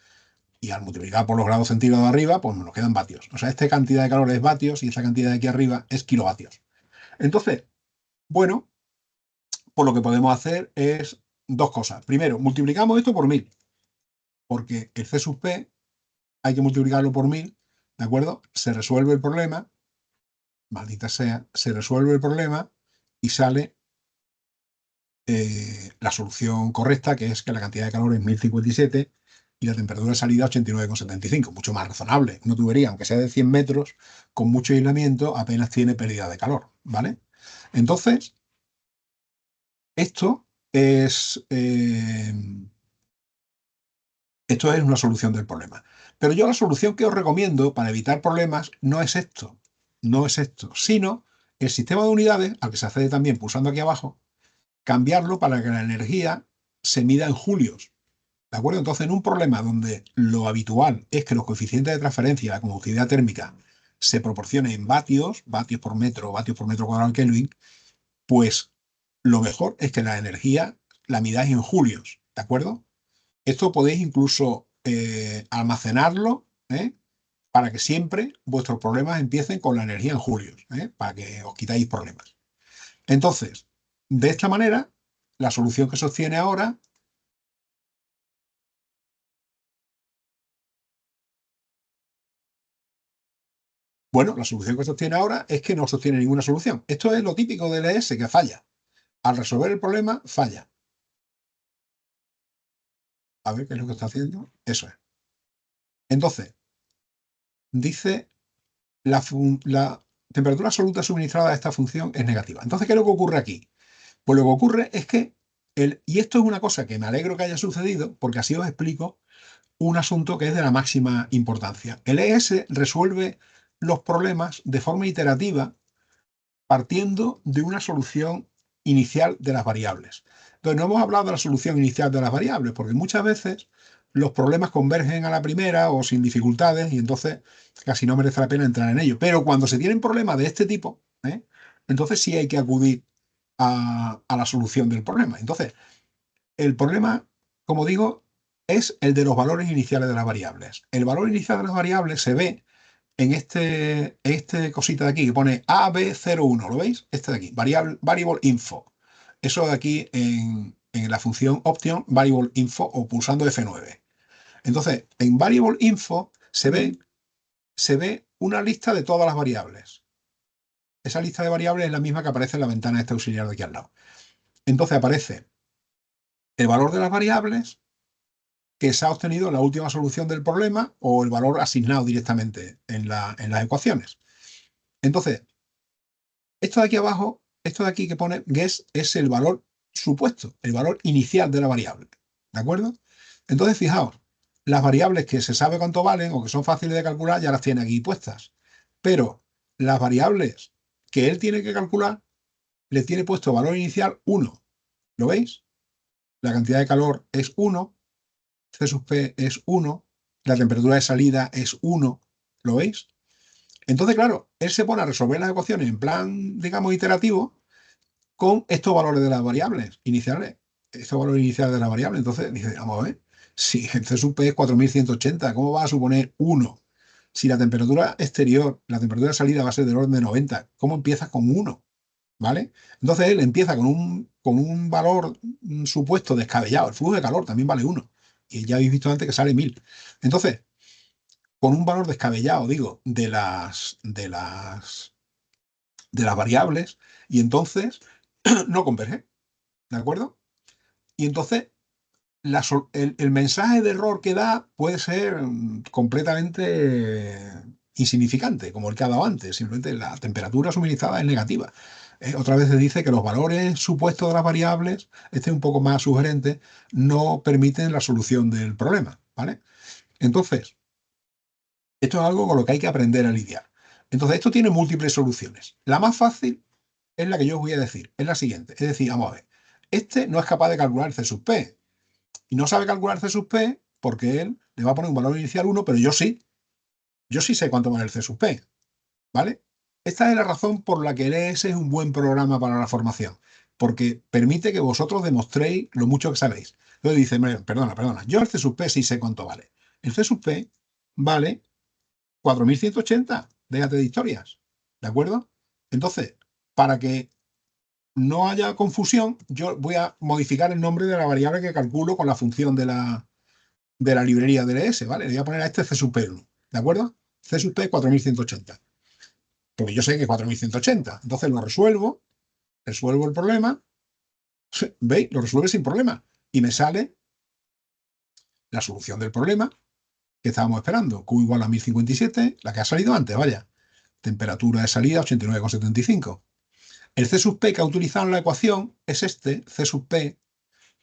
Y al multiplicar por los grados centígrados de arriba, pues nos quedan vatios. O sea, esta cantidad de calor es vatios y esta cantidad de aquí arriba es kilovatios. Entonces, bueno, pues lo que podemos hacer es dos cosas. Primero, multiplicamos esto por 1000, porque el C sub P hay que multiplicarlo por 1000, ¿de acuerdo? Se resuelve el problema, maldita sea, se resuelve el problema y sale la solución correcta, que es que la cantidad de calor es 1057 y la temperatura de salida 89,75, mucho más razonable. Una tubería, aunque sea de 100 metros, con mucho aislamiento, apenas tiene pérdida de calor, ¿vale? Entonces, esto es, eh, esto es una solución del problema. Pero yo la solución que os recomiendo para evitar problemas no es esto, sino el sistema de unidades, al que se accede también pulsando aquí abajo, cambiarlo para que la energía se mida en julios. ¿De acuerdo? Entonces, en un problema donde lo habitual es que los coeficientes de transferencia, la conductividad térmica, se proporcionen en vatios, vatios por metro cuadrado Kelvin, pues lo mejor es que la energía la midáis en julios. ¿De acuerdo? Esto podéis incluso almacenarlo, para que siempre vuestros problemas empiecen con la energía en julios, para que os quitáis problemas. Entonces, de esta manera, la solución que se obtiene ahora, bueno, la solución que se obtiene ahora es que no se obtiene ninguna solución. Esto es lo típico del ES, que falla. Al resolver el problema, falla. A ver qué es lo que está haciendo. Eso es. Entonces, dice la temperatura absoluta suministrada a esta función es negativa. Entonces, ¿qué es lo que ocurre aquí? Pues lo que ocurre es que, y esto es una cosa que me alegro que haya sucedido, porque así os explico un asunto que es de la máxima importancia. El ES resuelve los problemas de forma iterativa partiendo de una solución inicial de las variables. Entonces, no hemos hablado de la solución inicial de las variables, porque muchas veces los problemas convergen a la primera o sin dificultades y entonces casi no merece la pena entrar en ello. Pero cuando se tienen problemas de este tipo, entonces sí hay que acudir a la solución del problema. Entonces, el problema, como digo, es el de los valores iniciales de las variables. El valor inicial de las variables se ve en este cosita de aquí que pone AB01, ¿lo veis? Este de aquí, variable info. Eso de aquí en la función option variable info o pulsando F9. Entonces, en variable info se ve una lista de todas las variables. Esa lista de variables es la misma que aparece en la ventana de este auxiliar de aquí al lado. Entonces aparece el valor de las variables que se ha obtenido en la última solución del problema o el valor asignado directamente en las ecuaciones. Entonces, esto de aquí abajo, esto de aquí que pone guess es el valor supuesto, el valor inicial de la variable. ¿De acuerdo? Entonces, fijaos, las variables que se sabe cuánto valen o que son fáciles de calcular ya las tiene aquí puestas. Pero las variables que él tiene que calcular le tiene puesto valor inicial 1. ¿Lo veis? La cantidad de calor es 1, C sub P es 1, la temperatura de salida es 1. ¿Lo veis? Entonces, claro, él se pone a resolver las ecuaciones en plan, digamos, iterativo con estos valores de las variables iniciales. Estos valores iniciales de la variable. Entonces, dice, vamos a ver, si el C sub P es 4180, ¿cómo va a suponer 1? Si la temperatura exterior, la temperatura de salida va a ser del orden de 90, ¿cómo empiezas con 1? ¿Vale? Entonces él empieza con un valor supuesto descabellado. El flujo de calor también vale 1. Y ya habéis visto antes que sale 1000. Entonces, con un valor descabellado, digo, de las variables, y entonces no converge, ¿de acuerdo? Y entonces el mensaje de error que da puede ser completamente insignificante, como el que ha dado antes. Simplemente la temperatura suministrada es negativa. Otra vez se dice que los valores supuestos de las variables, este es un poco más sugerente, no permiten la solución del problema, ¿vale? Entonces, esto es algo con lo que hay que aprender a lidiar. Entonces, esto tiene múltiples soluciones. La más fácil es la que yo os voy a decir, es la siguiente. Es decir, vamos a ver, este no es capaz de calcular C sub P y no sabe calcular C sub P, porque él le va a poner un valor inicial 1, pero yo sí sé cuánto vale el C sub P, ¿vale? Esta es la razón por la que el ES es un buen programa para la formación, porque permite que vosotros demostréis lo mucho que sabéis. Entonces dice, perdona, yo el C sub P sí sé cuánto vale. El C sub P vale 4180, déjate de historias, ¿de acuerdo? Entonces, para que no haya confusión, yo voy a modificar el nombre de la variable que calculo con la función de la librería DLS, ¿vale? Le voy a poner a este C sub P1, ¿de acuerdo? C sub P 4180. Porque yo sé que 4180. Entonces lo resuelvo el problema, ¿veis? Lo resuelve sin problema. Y me sale la solución del problema que estábamos esperando. Q igual a 1057, la que ha salido antes, vaya. Temperatura de salida 89,75. El C sub P que ha utilizado en la ecuación es este, C sub P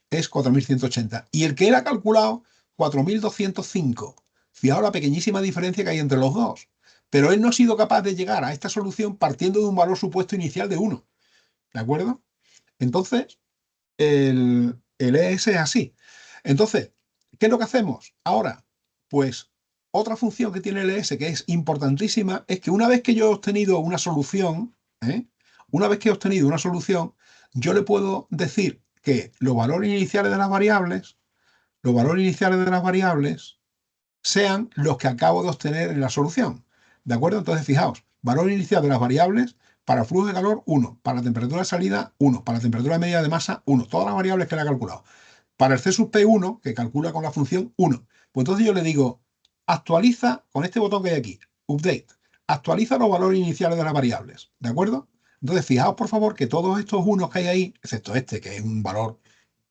es 4180. Y el que él ha calculado, 4205. Fijaos la pequeñísima diferencia que hay entre los dos. Pero él no ha sido capaz de llegar a esta solución partiendo de un valor supuesto inicial de 1. ¿De acuerdo? Entonces, el ES es así. Entonces, ¿qué es lo que hacemos? Ahora, pues otra función que tiene el ES que es importantísima es que una vez que yo he obtenido una solución, una vez que he obtenido una solución, yo le puedo decir que los valores iniciales de las variables, sean los que acabo de obtener en la solución. ¿De acuerdo? Entonces, fijaos, valor inicial de las variables para flujo de calor, 1. Para temperatura de salida, 1. Para temperatura media de masa, 1. Todas las variables que le he calculado. Para el C sub P1, que calcula con la función 1. Pues entonces yo le digo, actualiza con este botón que hay aquí, update, actualiza los valores iniciales de las variables. ¿De acuerdo? Entonces, fijaos, por favor, que todos estos unos que hay ahí, excepto este, que es un valor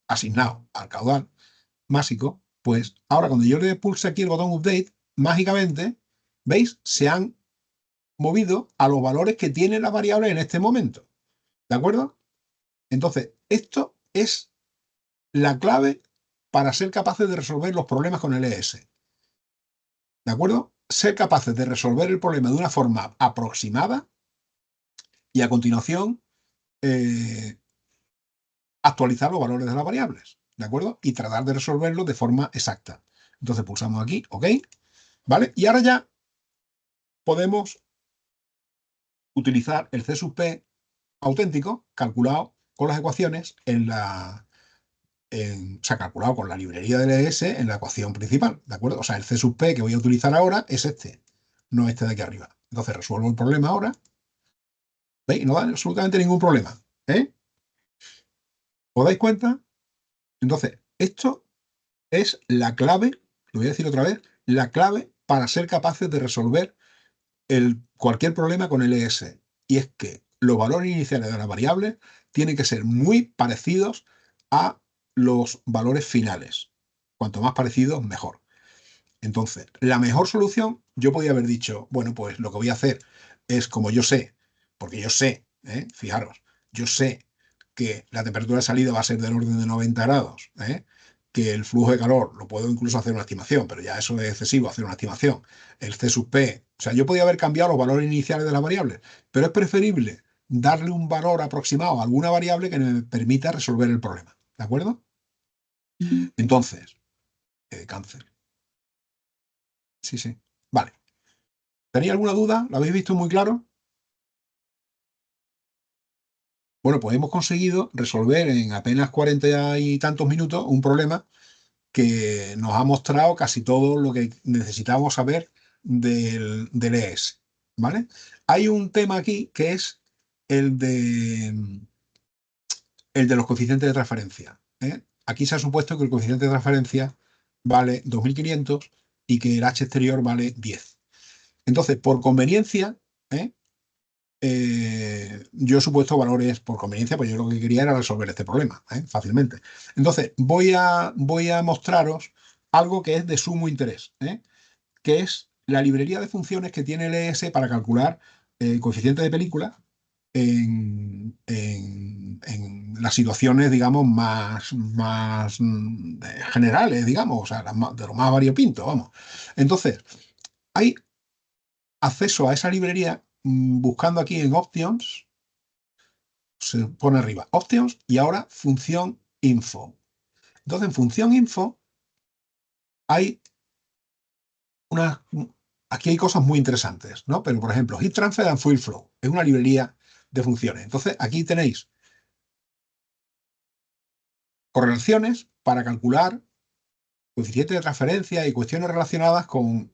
asignado al caudal másico, pues ahora cuando yo le pulse aquí el botón update, mágicamente, ¿veis? Se han movido a los valores que tiene la variable en este momento. ¿De acuerdo? Entonces, esto es la clave para ser capaces de resolver los problemas con el ES. ¿De acuerdo? Ser capaces de resolver el problema de una forma aproximada y a continuación actualizar los valores de las variables. ¿De acuerdo? Y tratar de resolverlo de forma exacta. Entonces pulsamos aquí, OK. ¿Vale? Y ahora ya podemos utilizar el C sub P auténtico calculado con las ecuaciones o sea, calculado con la librería del ES en la ecuación principal, ¿de acuerdo? O sea, el C sub P que voy a utilizar ahora es este, no este de aquí arriba. Entonces resuelvo el problema ahora. ¿Veis? No da absolutamente ningún problema. ¿Os dais cuenta? Entonces, esto es la clave, lo voy a decir otra vez, la clave para ser capaces de resolver cualquier problema con el ES. Y es que los valores iniciales de las variables tienen que ser muy parecidos a los valores finales. Cuanto más parecidos, mejor. Entonces, la mejor solución, yo podía haber dicho, bueno, pues lo que voy a hacer es como yo sé, porque yo sé, fijaros, yo sé que la temperatura de salida va a ser del orden de 90 grados, que el flujo de calor, lo puedo incluso hacer una estimación, pero ya eso es excesivo, hacer una estimación. El C sub P, o sea, yo podía haber cambiado los valores iniciales de las variables, pero es preferible darle un valor aproximado a alguna variable que me permita resolver el problema. ¿De acuerdo? Entonces, cáncer. Sí, sí. Vale. ¿Tenéis alguna duda? ¿Lo habéis visto muy claro? Bueno, pues hemos conseguido resolver en apenas 40 y tantos minutos un problema que nos ha mostrado casi todo lo que necesitábamos saber del ES, ¿vale? Hay un tema aquí que es el de, el de los coeficientes de transferencia. Aquí se ha supuesto que el coeficiente de transferencia vale 2500 y que el H exterior vale 10. Entonces, por conveniencia, yo he supuesto valores por conveniencia, pues yo lo que quería era resolver este problema, fácilmente. Entonces, voy a mostraros algo que es de sumo interés, que es la librería de funciones que tiene el ES para calcular el coeficiente de película en las situaciones, digamos, más generales, digamos, o sea, de lo más variopinto, vamos. Entonces, hay acceso a esa librería buscando aquí en Options, se pone arriba Options y ahora función info. Entonces en función info hay aquí hay cosas muy interesantes, ¿no? Pero, por ejemplo, Heat Transfer and Fluid Flow es una librería de funciones. Entonces, aquí tenéis correlaciones para calcular coeficientes de transferencia y cuestiones relacionadas con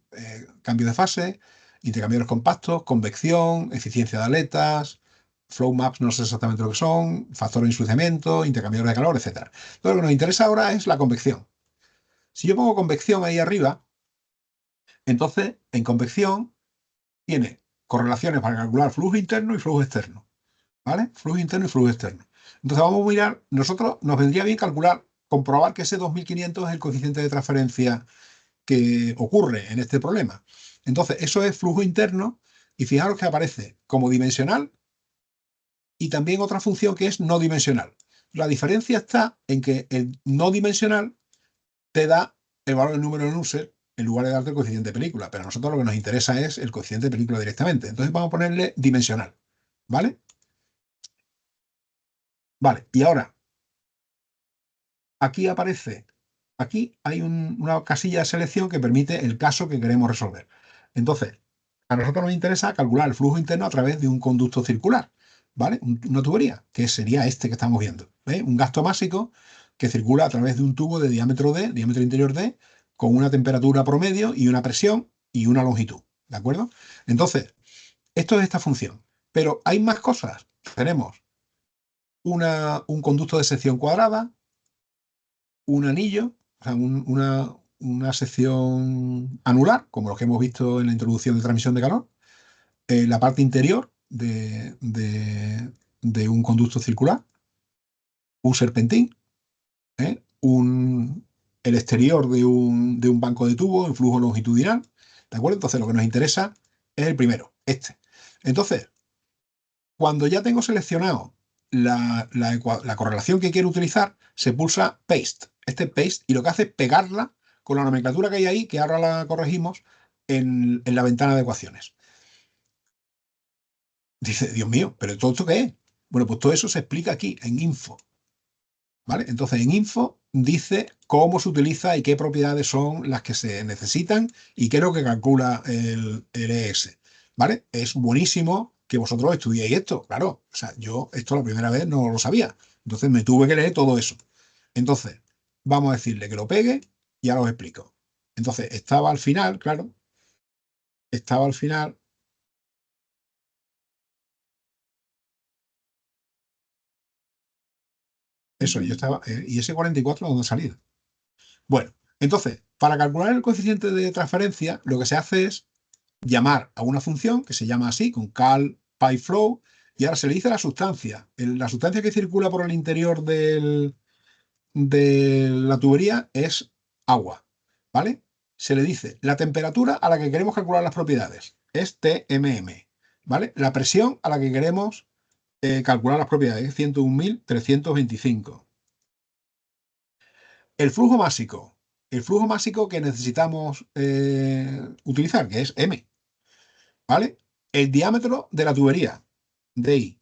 cambio de fase, intercambiadores compactos, convección, eficiencia de aletas, flow maps, no sé exactamente lo que son, factor de ensuciamiento, intercambiadores de calor, etc. Todo lo que nos interesa ahora es la convección. Si yo pongo convección ahí arriba, entonces en convección tiene correlaciones para calcular flujo interno y flujo externo, ¿vale? Flujo interno y flujo externo. Entonces vamos a mirar, nosotros nos vendría bien calcular, comprobar que ese 2500 es el coeficiente de transferencia que ocurre en este problema. Entonces, eso es flujo interno y fijaros que aparece como dimensional y también otra función que es no dimensional. La diferencia está en que el no dimensional te da el valor del número de Nusselt en lugar de darte el coeficiente de película, pero a nosotros lo que nos interesa es el coeficiente de película directamente. Entonces vamos a ponerle dimensional, ¿vale? Vale, y ahora, aquí aparece, aquí hay una casilla de selección que permite el caso que queremos resolver. Entonces, a nosotros nos interesa calcular el flujo interno a través de un conducto circular, ¿vale? Una tubería, que sería este que estamos viendo, ¿veis? Un gasto másico que circula a través de un tubo de diámetro D, diámetro interior D, con una temperatura promedio y una presión y una longitud, ¿de acuerdo? Entonces, esto es esta función. Pero hay más cosas. Tenemos un conducto de sección cuadrada, un anillo, o sea, una sección anular, como los que hemos visto en la introducción de transmisión de calor, la parte interior de un conducto circular, un serpentín, ¿eh? El exterior de un banco de tubo en flujo longitudinal, ¿de acuerdo? Entonces lo que nos interesa es el primero, este. Entonces, cuando ya tengo seleccionado la correlación que quiero utilizar, se pulsa Paste. Este Paste, y lo que hace es pegarla con la nomenclatura que hay ahí, que ahora la corregimos, en la ventana de ecuaciones. Dice, Dios mío, ¿pero todo esto qué es? Bueno, pues todo eso se explica aquí, en Info. ¿Vale? Entonces, en Info dice cómo se utiliza y qué propiedades son las que se necesitan y qué es lo que calcula el ES. ¿Vale? Es buenísimo que vosotros estudiéis esto, claro. O sea, yo esto la primera vez no lo sabía. Entonces me tuve que leer todo eso. Entonces, vamos a decirle que lo pegue y ahora os explico. Entonces, estaba al final, claro, estaba al final. Eso, yo estaba. ¿Y ese 44 dónde ha salido? Bueno, entonces, para calcular el coeficiente de transferencia, lo que se hace es llamar a una función que se llama así, con cal pyflow, y ahora se le dice la sustancia. La sustancia que circula por el interior de la tubería es agua, ¿vale? Se le dice la temperatura a la que queremos calcular las propiedades, es TMM, ¿vale? La presión a la que queremos calcular las propiedades es 101.325. El flujo másico que necesitamos utilizar, que es M, ¿vale? El diámetro de la tubería, DI,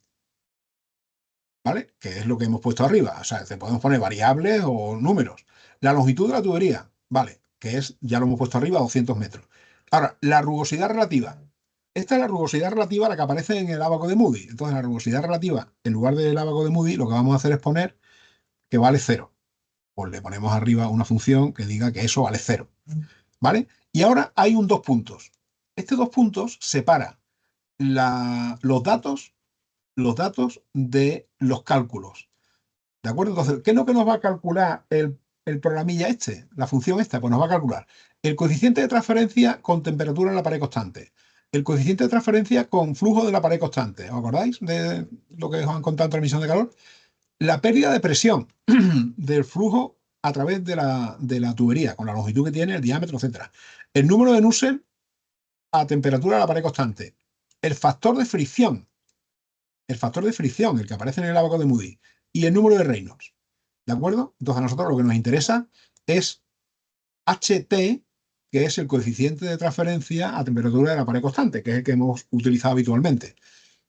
¿vale? Que es lo que hemos puesto arriba. O sea, te podemos poner variables o números. La longitud de la tubería, ¿vale? Que es, ya lo hemos puesto arriba, 200 metros. Ahora, la rugosidad relativa. Esta es la rugosidad relativa a la que aparece en el ábaco de Moody. Entonces, la rugosidad relativa, en lugar del ábaco de Moody, lo que vamos a hacer es poner que vale cero. Pues le ponemos arriba una función que diga que eso vale cero, ¿vale? Y ahora hay un dos puntos. Este dos puntos separa los datos de los cálculos. ¿De acuerdo? Entonces, ¿qué es lo que nos va a calcular el programilla este? La función esta, pues nos va a calcular el coeficiente de transferencia con temperatura en la pared constante, el coeficiente de transferencia con flujo de la pared constante. ¿Os acordáis de lo que os han contado en transmisión de calor? La pérdida de presión del flujo a través de la tubería, con la longitud que tiene, el diámetro, etcétera. El número de Nusselt a temperatura de la pared constante. El factor de fricción, el que aparece en el ábaco de Moody, y el número de Reynolds. ¿De acuerdo? Entonces a nosotros lo que nos interesa es HT, que es el coeficiente de transferencia a temperatura de la pared constante, que es el que hemos utilizado habitualmente.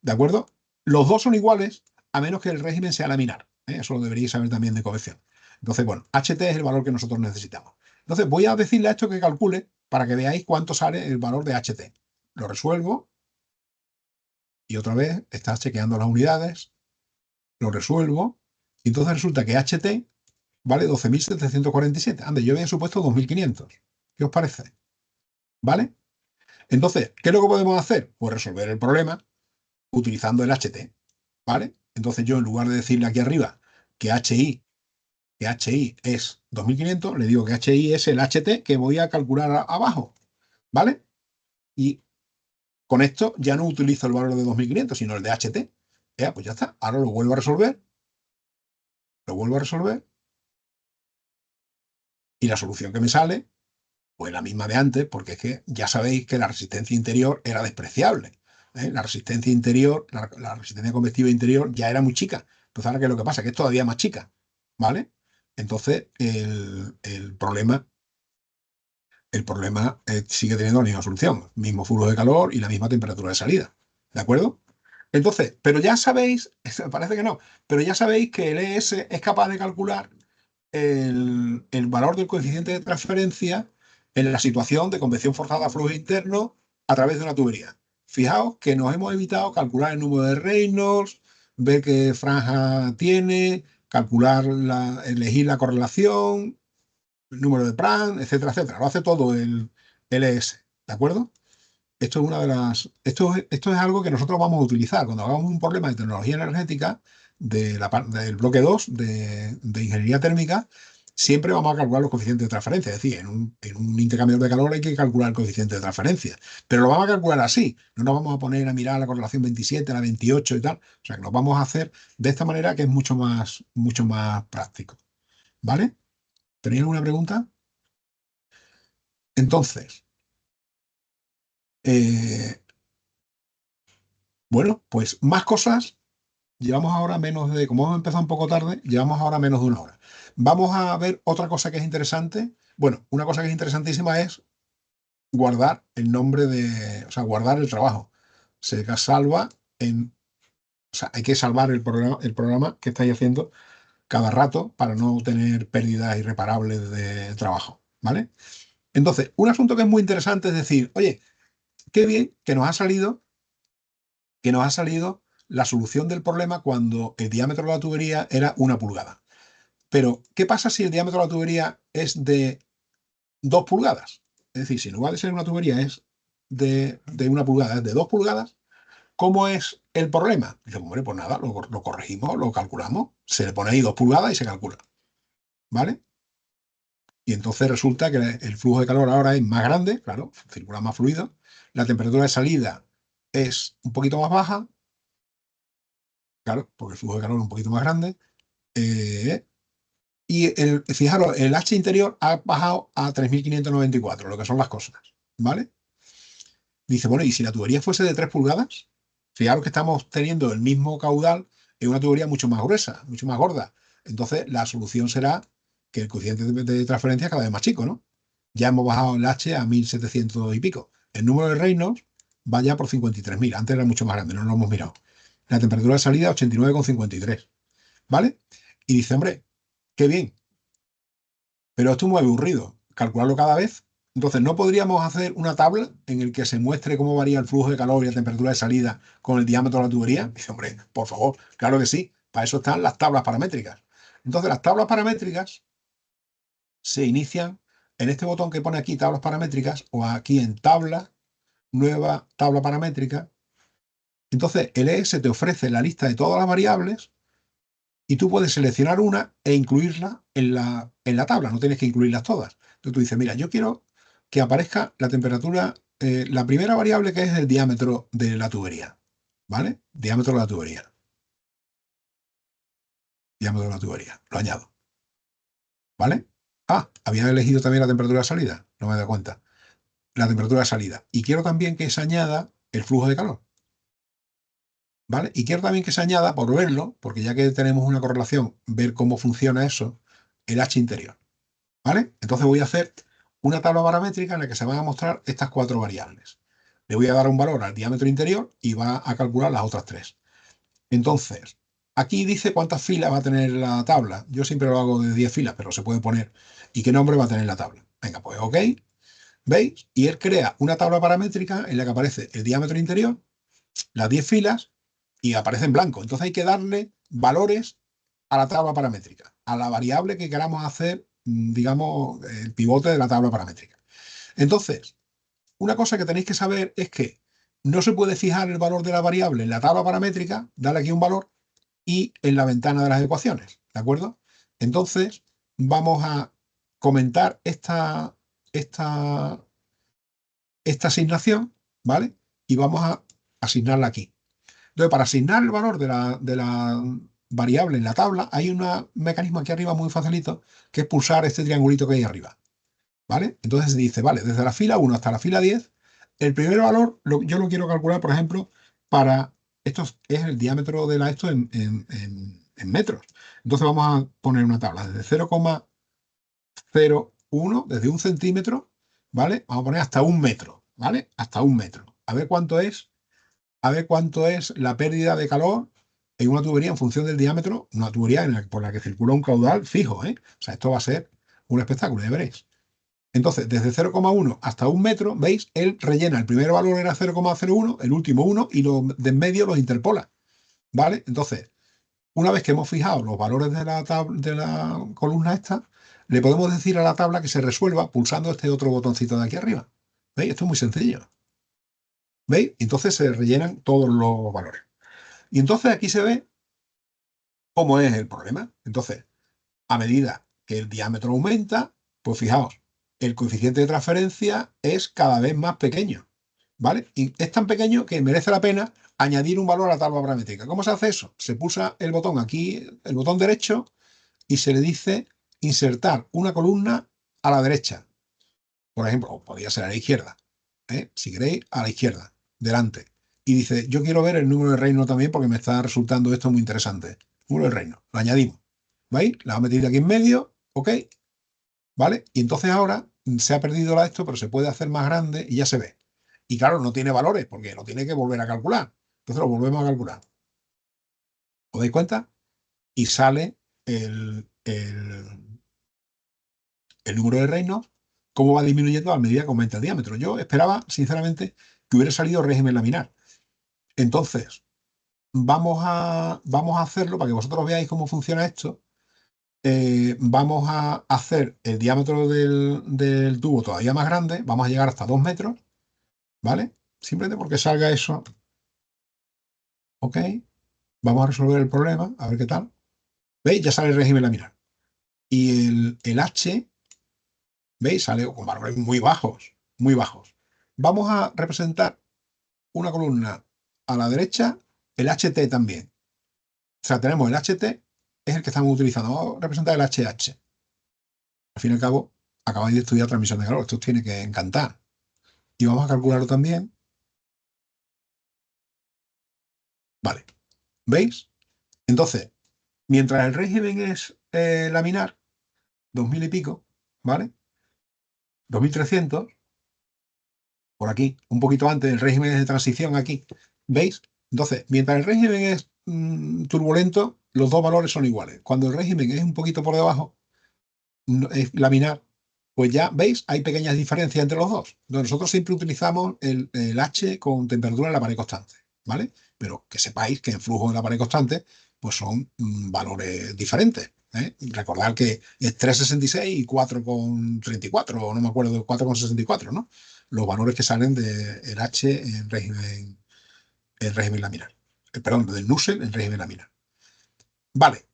¿De acuerdo? Los dos son iguales, a menos que el régimen sea laminar. Eso lo deberíais saber también de convección. Entonces, bueno, HT es el valor que nosotros necesitamos. Entonces voy a decirle a esto que calcule para que veáis cuánto sale el valor de HT. Lo resuelvo y otra vez está chequeando las unidades, lo resuelvo y entonces resulta que HT vale 12.747. Ande, yo había supuesto 2.500. ¿Qué os parece? ¿Vale? Entonces, ¿qué es lo que podemos hacer? Pues resolver el problema utilizando el HT. ¿Vale? Entonces yo, en lugar de decirle aquí arriba que HI es 2.500, le digo que HI es el HT que voy a calcular abajo. ¿Vale? Y con esto ya no utilizo el valor de 2.500, sino el de HT. Pues ya está. Ahora lo vuelvo a resolver. Lo vuelvo a resolver. Y la solución que me sale, pues la misma de antes, porque es que ya sabéis que la resistencia interior era despreciable. La resistencia interior, la resistencia convectiva interior ya era muy chica. Entonces ahora, ¿qué es lo que pasa? Que es todavía más chica. ¿Vale? Entonces el problema sigue teniendo la misma solución. Mismo flujo de calor y la misma temperatura de salida. ¿De acuerdo? Entonces, pero ya sabéis, parece que no, pero ya sabéis que el ES es capaz de calcular el valor del coeficiente de transferencia en la situación de convección forzada a flujo interno a través de una tubería. Fijaos que nos hemos evitado calcular el número de Reynolds, ver qué franja tiene, elegir la correlación, el número de Prandtl, etcétera, etcétera. Lo hace todo el ES, ¿de acuerdo? Esto es algo que nosotros vamos a utilizar cuando hagamos un problema de tecnología energética del bloque 2 de ingeniería térmica. Siempre vamos a calcular los coeficientes de transferencia. Es decir, en un intercambiador de calor hay que calcular el coeficiente de transferencia. Pero lo vamos a calcular así. No nos vamos a poner a mirar la correlación 27, la 28 y tal. O sea, que lo vamos a hacer de esta manera, que es mucho más práctico. ¿Vale? ¿Tenéis alguna pregunta? Entonces, eh, bueno, pues más cosas. Llevamos ahora como hemos empezado un poco tarde, llevamos ahora menos de una hora. Vamos a ver otra cosa que es interesante. Bueno, una cosa que es interesantísima es guardar el nombre o sea, guardar el trabajo. Se salva o sea, hay que salvar el programa que estáis haciendo cada rato para no tener pérdidas irreparables de trabajo, ¿vale? Entonces, un asunto que es muy interesante es decir, oye, qué bien que nos ha salido la solución del problema cuando el diámetro de la tubería era 1 pulgada. Pero, ¿qué pasa si el diámetro de la tubería es de 2 pulgadas? Es decir, si en lugar de ser una tubería es de 1 pulgada, es de 2 pulgadas, ¿cómo es el problema? Dice, hombre, pues nada, lo corregimos, lo calculamos, se le pone ahí 2 pulgadas y se calcula. ¿Vale? Y entonces resulta que el flujo de calor ahora es más grande, claro, circula más fluido, la temperatura de salida es un poquito más baja, claro, porque el flujo de calor es un poquito más grande, y fijaros, el H interior ha bajado a 3.594, lo que son las cosas, ¿vale? Dice, bueno, ¿y si la tubería fuese de 3 pulgadas? Fijaros que estamos teniendo el mismo caudal en una tubería mucho más gruesa, mucho más gorda. Entonces, la solución será que el coeficiente de transferencia es cada vez más chico, ¿no? Ya hemos bajado el H a 1.700 y pico. El número de Reynolds va ya por 53.000. Antes era mucho más grande, no lo hemos mirado. La temperatura de salida, 89,53, ¿vale? Y dice, hombre, qué bien, pero esto es muy aburrido, calcularlo cada vez. Entonces, ¿no podríamos hacer una tabla en el que se muestre cómo varía el flujo de calor y la temperatura de salida con el diámetro de la tubería? Dice, hombre, por favor, claro que sí, para eso están las tablas paramétricas. Entonces, las tablas paramétricas se inician en este botón que pone aquí, tablas paramétricas, o aquí en tabla, nueva tabla paramétrica. Entonces, el ES te ofrece la lista de todas las variables y tú puedes seleccionar una e incluirla en la tabla, no tienes que incluirlas todas. Entonces tú dices, mira, yo quiero que aparezca la temperatura, la primera variable, que es el diámetro de la tubería, ¿vale? Diámetro de la tubería. Diámetro de la tubería. Lo añado, ¿vale? Había elegido también la temperatura de salida, no me he dado cuenta. La temperatura de salida. Y quiero también que se añada el flujo de calor, ¿vale? Y quiero también que se añada, por verlo, porque ya que tenemos una correlación, ver cómo funciona eso, el H interior. ¿Vale? Entonces voy a hacer una tabla paramétrica en la que se van a mostrar estas 4 variables. Le voy a dar un valor al diámetro interior y va a calcular las otras 3. Entonces, aquí dice cuántas filas va a tener la tabla. Yo siempre lo hago de 10 filas, pero se puede poner. ¿Y qué nombre va a tener la tabla? Venga, pues ok, ¿veis? Y él crea una tabla paramétrica en la que aparece el diámetro interior, las 10 filas, y aparece en blanco. Entonces hay que darle valores a la tabla paramétrica, a la variable que queramos hacer, digamos, el pivote de la tabla paramétrica. Entonces, una cosa que tenéis que saber es que no se puede fijar el valor de la variable en la tabla paramétrica, darle aquí un valor, y en la ventana de las ecuaciones, ¿de acuerdo? Entonces, vamos a comentar esta, esta asignación, ¿vale? Y vamos a asignarla aquí. Entonces, para asignar el valor de la variable en la tabla, hay un mecanismo aquí arriba muy facilito, que es pulsar este triangulito que hay arriba, ¿vale? Entonces dice, vale, desde la fila 1 hasta la fila 10, el primer valor yo lo quiero calcular, por ejemplo, para, esto es el diámetro de esto en metros. Entonces vamos a poner una tabla desde 0,01, desde 1 centímetro, ¿vale? Vamos a poner hasta 1 metro, ¿vale? Hasta 1 metro. A ver cuánto es la pérdida de calor en una tubería en función del diámetro, una tubería por la que circula un caudal fijo, ¿eh? O sea, esto va a ser un espectáculo, ya veréis. Entonces, desde 0,1 hasta 1 metro, ¿veis? Él rellena, el primer valor era 0,01, el último 1, y los de en medio los interpola, ¿vale? Entonces, una vez que hemos fijado los valores de la columna esta, le podemos decir a la tabla que se resuelva pulsando este otro botoncito de aquí arriba. ¿Veis? Esto es muy sencillo. ¿Veis? Entonces se rellenan todos los valores. Y entonces aquí se ve cómo es el problema. Entonces, a medida que el diámetro aumenta, pues fijaos, el coeficiente de transferencia es cada vez más pequeño, ¿vale? Y es tan pequeño que merece la pena añadir un valor a la tabla paramétrica. ¿Cómo se hace eso? Se pulsa el botón aquí, el botón derecho, y se le dice insertar una columna a la derecha. Por ejemplo, o podría ser a la izquierda, ¿eh? Si queréis, a la izquierda, delante. Y dice, yo quiero ver el número de reino también porque me está resultando esto muy interesante. Número de reino, lo añadimos. ¿Veis? La vamos a meter aquí en medio, ¿ok? ¿Vale? Y entonces ahora se ha perdido esto, pero se puede hacer más grande y ya se ve. Y claro, no tiene valores porque lo tiene que volver a calcular. Entonces lo volvemos a calcular. ¿Os dais cuenta? Y sale el número de reinos, cómo va disminuyendo a medida que aumenta el diámetro. Yo esperaba, sinceramente, que hubiera salido régimen laminar. Entonces, vamos a hacerlo para que vosotros veáis cómo funciona esto. Vamos a hacer el diámetro del tubo todavía más grande. Vamos a llegar hasta 2 metros, ¿vale? Simplemente porque salga eso. Ok. Vamos a resolver el problema, a ver qué tal. ¿Veis? Ya sale el régimen laminar. Y el H, ¿veis? Sale con valores muy bajos, muy bajos. Vamos a representar una columna a la derecha, el HT también. O sea, tenemos el HT, es el que estamos utilizando. Vamos a representar el HH. Al fin y al cabo, acabáis de estudiar transmisión de calor. Esto os tiene que encantar. Y vamos a calcularlo también. Vale. ¿Veis? Entonces, mientras el régimen es laminar, 2000 y pico, ¿vale? 2300, por aquí, un poquito antes, el régimen es de transición aquí. ¿Veis? Entonces, mientras el régimen es turbulento, los dos valores son iguales. Cuando el régimen es un poquito por debajo, es laminar, pues ya veis, hay pequeñas diferencias entre los dos. Entonces, nosotros siempre utilizamos el H con temperatura en la pared constante, ¿vale? Pero que sepáis que en flujo en la pared constante, pues son valores diferentes, ¿eh? Recordad que es 3,66 y 4,34, o no me acuerdo, 4,64, ¿no? Los valores que salen del H en régimen laminar. Perdón, del Nusselt en régimen laminar. Vale.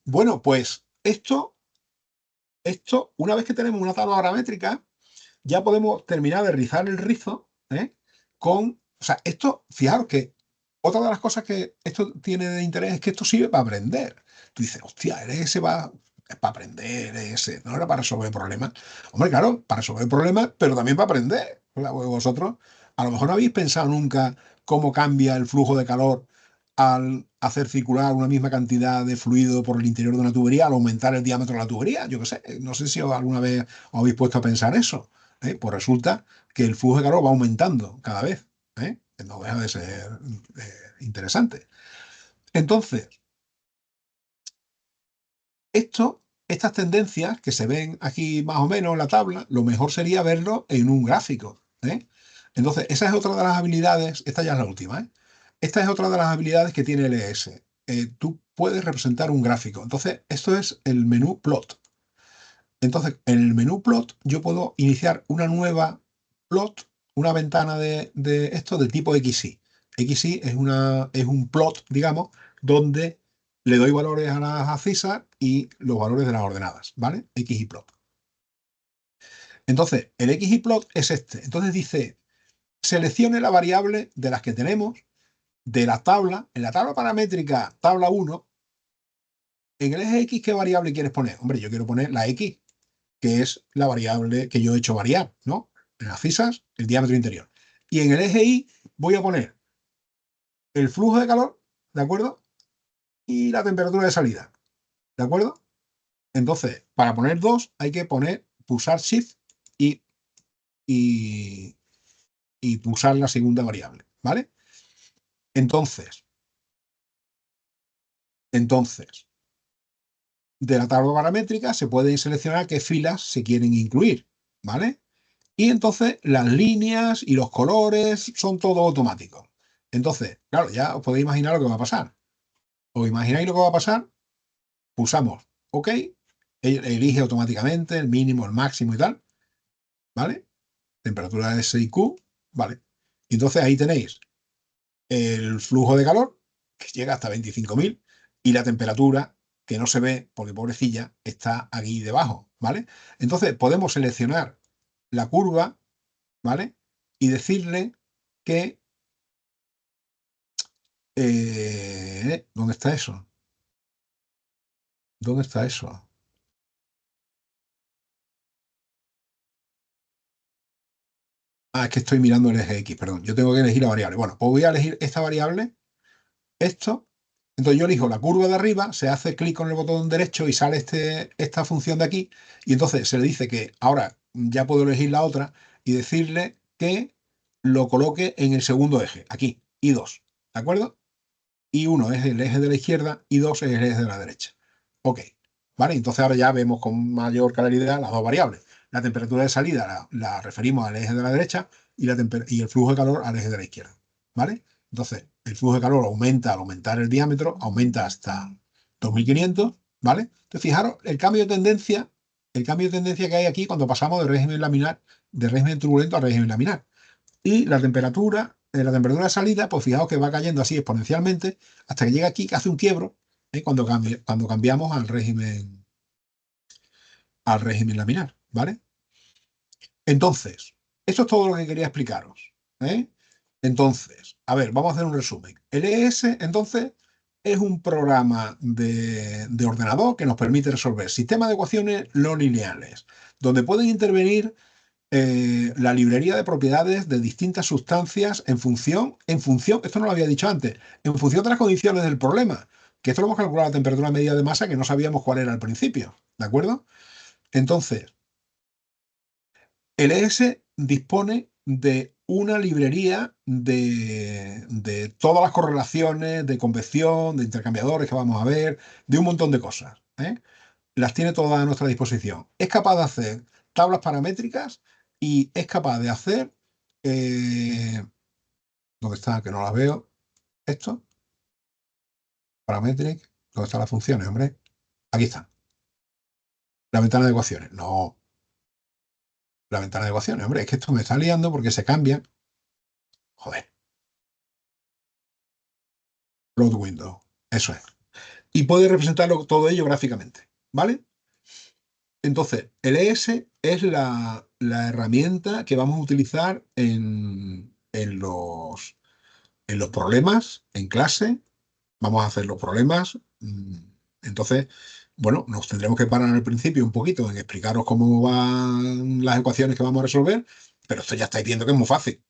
Bueno, pues esto, una vez que tenemos una tabla paramétrica, ya podemos terminar de rizar el rizo, ¿eh? O sea, esto, fijaros que otra de las cosas que esto tiene de interés es que esto sirve para aprender. Tú dices, hostia, el ES es para aprender, ES, no era para resolver problemas. Hombre, claro, para resolver problemas, pero también para aprender. Claro, vosotros a lo mejor no habéis pensado nunca cómo cambia el flujo de calor al hacer circular una misma cantidad de fluido por el interior de una tubería, al aumentar el diámetro de la tubería. Yo qué sé, no sé si alguna vez os habéis puesto a pensar eso. Pues resulta que el flujo de calor va aumentando cada vez. No deja de ser interesante. Entonces, esto estas tendencias que se ven aquí más o menos en la tabla, lo mejor sería verlo en un gráfico, ¿eh? Entonces, esa es otra de las habilidades, esta ya es la última, ¿eh? Esta es otra de las habilidades que tiene LS. Tú puedes representar un gráfico. Entonces, esto es el menú plot. Entonces, en el menú plot yo puedo iniciar una nueva plot, una ventana de esto de tipo XY. XY es un plot, digamos, donde le doy valores a las abscisas y los valores de las ordenadas, ¿vale? XY plot. Entonces, el XY plot es este. Entonces dice, seleccione la variable de las que tenemos de la tabla, en la tabla paramétrica, tabla 1, en el eje X, ¿qué variable quieres poner? Hombre, yo quiero poner la X, que es la variable que yo he hecho variar, ¿no? En las abscisas, el diámetro interior. Y en el eje Y voy a poner el flujo de calor, ¿de acuerdo? Y la temperatura de salida, ¿de acuerdo? Entonces, para poner dos, hay que pulsar Shift y, y, y pulsar la segunda variable, ¿vale? Entonces, de la tabla paramétrica se pueden seleccionar qué filas se quieren incluir, ¿vale? Y entonces las líneas y los colores son todo automático. Entonces, claro, ya os podéis imaginar lo que va a pasar. ¿Os imagináis lo que va a pasar? Pulsamos OK, elige automáticamente el mínimo, el máximo y tal, ¿vale? Temperatura de S y Q, ¿vale? Y entonces ahí tenéis el flujo de calor, que llega hasta 25.000, y la temperatura, que no se ve, porque pobrecilla, está aquí debajo, ¿vale? Entonces podemos seleccionar la curva, ¿vale? Y decirle que... ¿dónde está eso? ¿Dónde está eso? Ah, es que estoy mirando el eje X, perdón. Yo tengo que elegir la variable. Bueno, pues voy a elegir esta variable, esto. Entonces yo elijo la curva de arriba, se hace clic con el botón derecho y sale esta función de aquí. Y entonces se le dice que ahora ya puedo elegir la otra y decirle que lo coloque en el segundo eje, aquí, Y2. ¿De acuerdo? Y1 es el eje de la izquierda y 2 es el eje de la derecha. OK. ¿Vale? Entonces ahora ya vemos con mayor claridad las dos variables. La temperatura de salida la referimos al eje de la derecha y el flujo de calor al eje de la izquierda. ¿Vale? Entonces, el flujo de calor aumenta al aumentar el diámetro, aumenta hasta 2500, ¿vale? Entonces, fijaros el cambio de tendencia que hay aquí cuando pasamos de régimen laminar, de régimen turbulento a régimen laminar. Y la temperatura de salida, pues fijaos que va cayendo así exponencialmente hasta que llega aquí, que hace un quiebro, cuando cambiamos al régimen laminar, ¿vale? Entonces, esto es todo lo que quería explicaros, ¿eh? Entonces, a ver, vamos a hacer un resumen. El ES, entonces, es un programa de ordenador que nos permite resolver sistemas de ecuaciones no lineales, donde pueden intervenir la librería de propiedades de distintas sustancias esto no lo había dicho antes, en función de las condiciones del problema, que esto lo hemos calculado a la temperatura media de masa que no sabíamos cuál era al principio, ¿de acuerdo? Entonces, el ES dispone de una librería de todas las correlaciones, de convección, de intercambiadores que vamos a ver, de un montón de cosas, ¿eh? Las tiene todas a nuestra disposición. Es capaz de hacer tablas paramétricas y es capaz de hacer... eh, ¿dónde está? Que no las veo. Esto, parametric. ¿Dónde están las funciones, hombre? Aquí están. La ventana de ecuaciones. No, la ventana de ecuaciones, hombre. Es que esto me está liando porque se cambian. Joder. Plot window. Eso es. Y puede representarlo todo ello gráficamente. ¿Vale? Entonces, el ES es la herramienta que vamos a utilizar en los problemas, en clase. Vamos a hacer los problemas. Entonces, bueno, nos tendremos que parar al principio un poquito en explicaros cómo van las ecuaciones que vamos a resolver, pero esto ya estáis viendo que es muy fácil.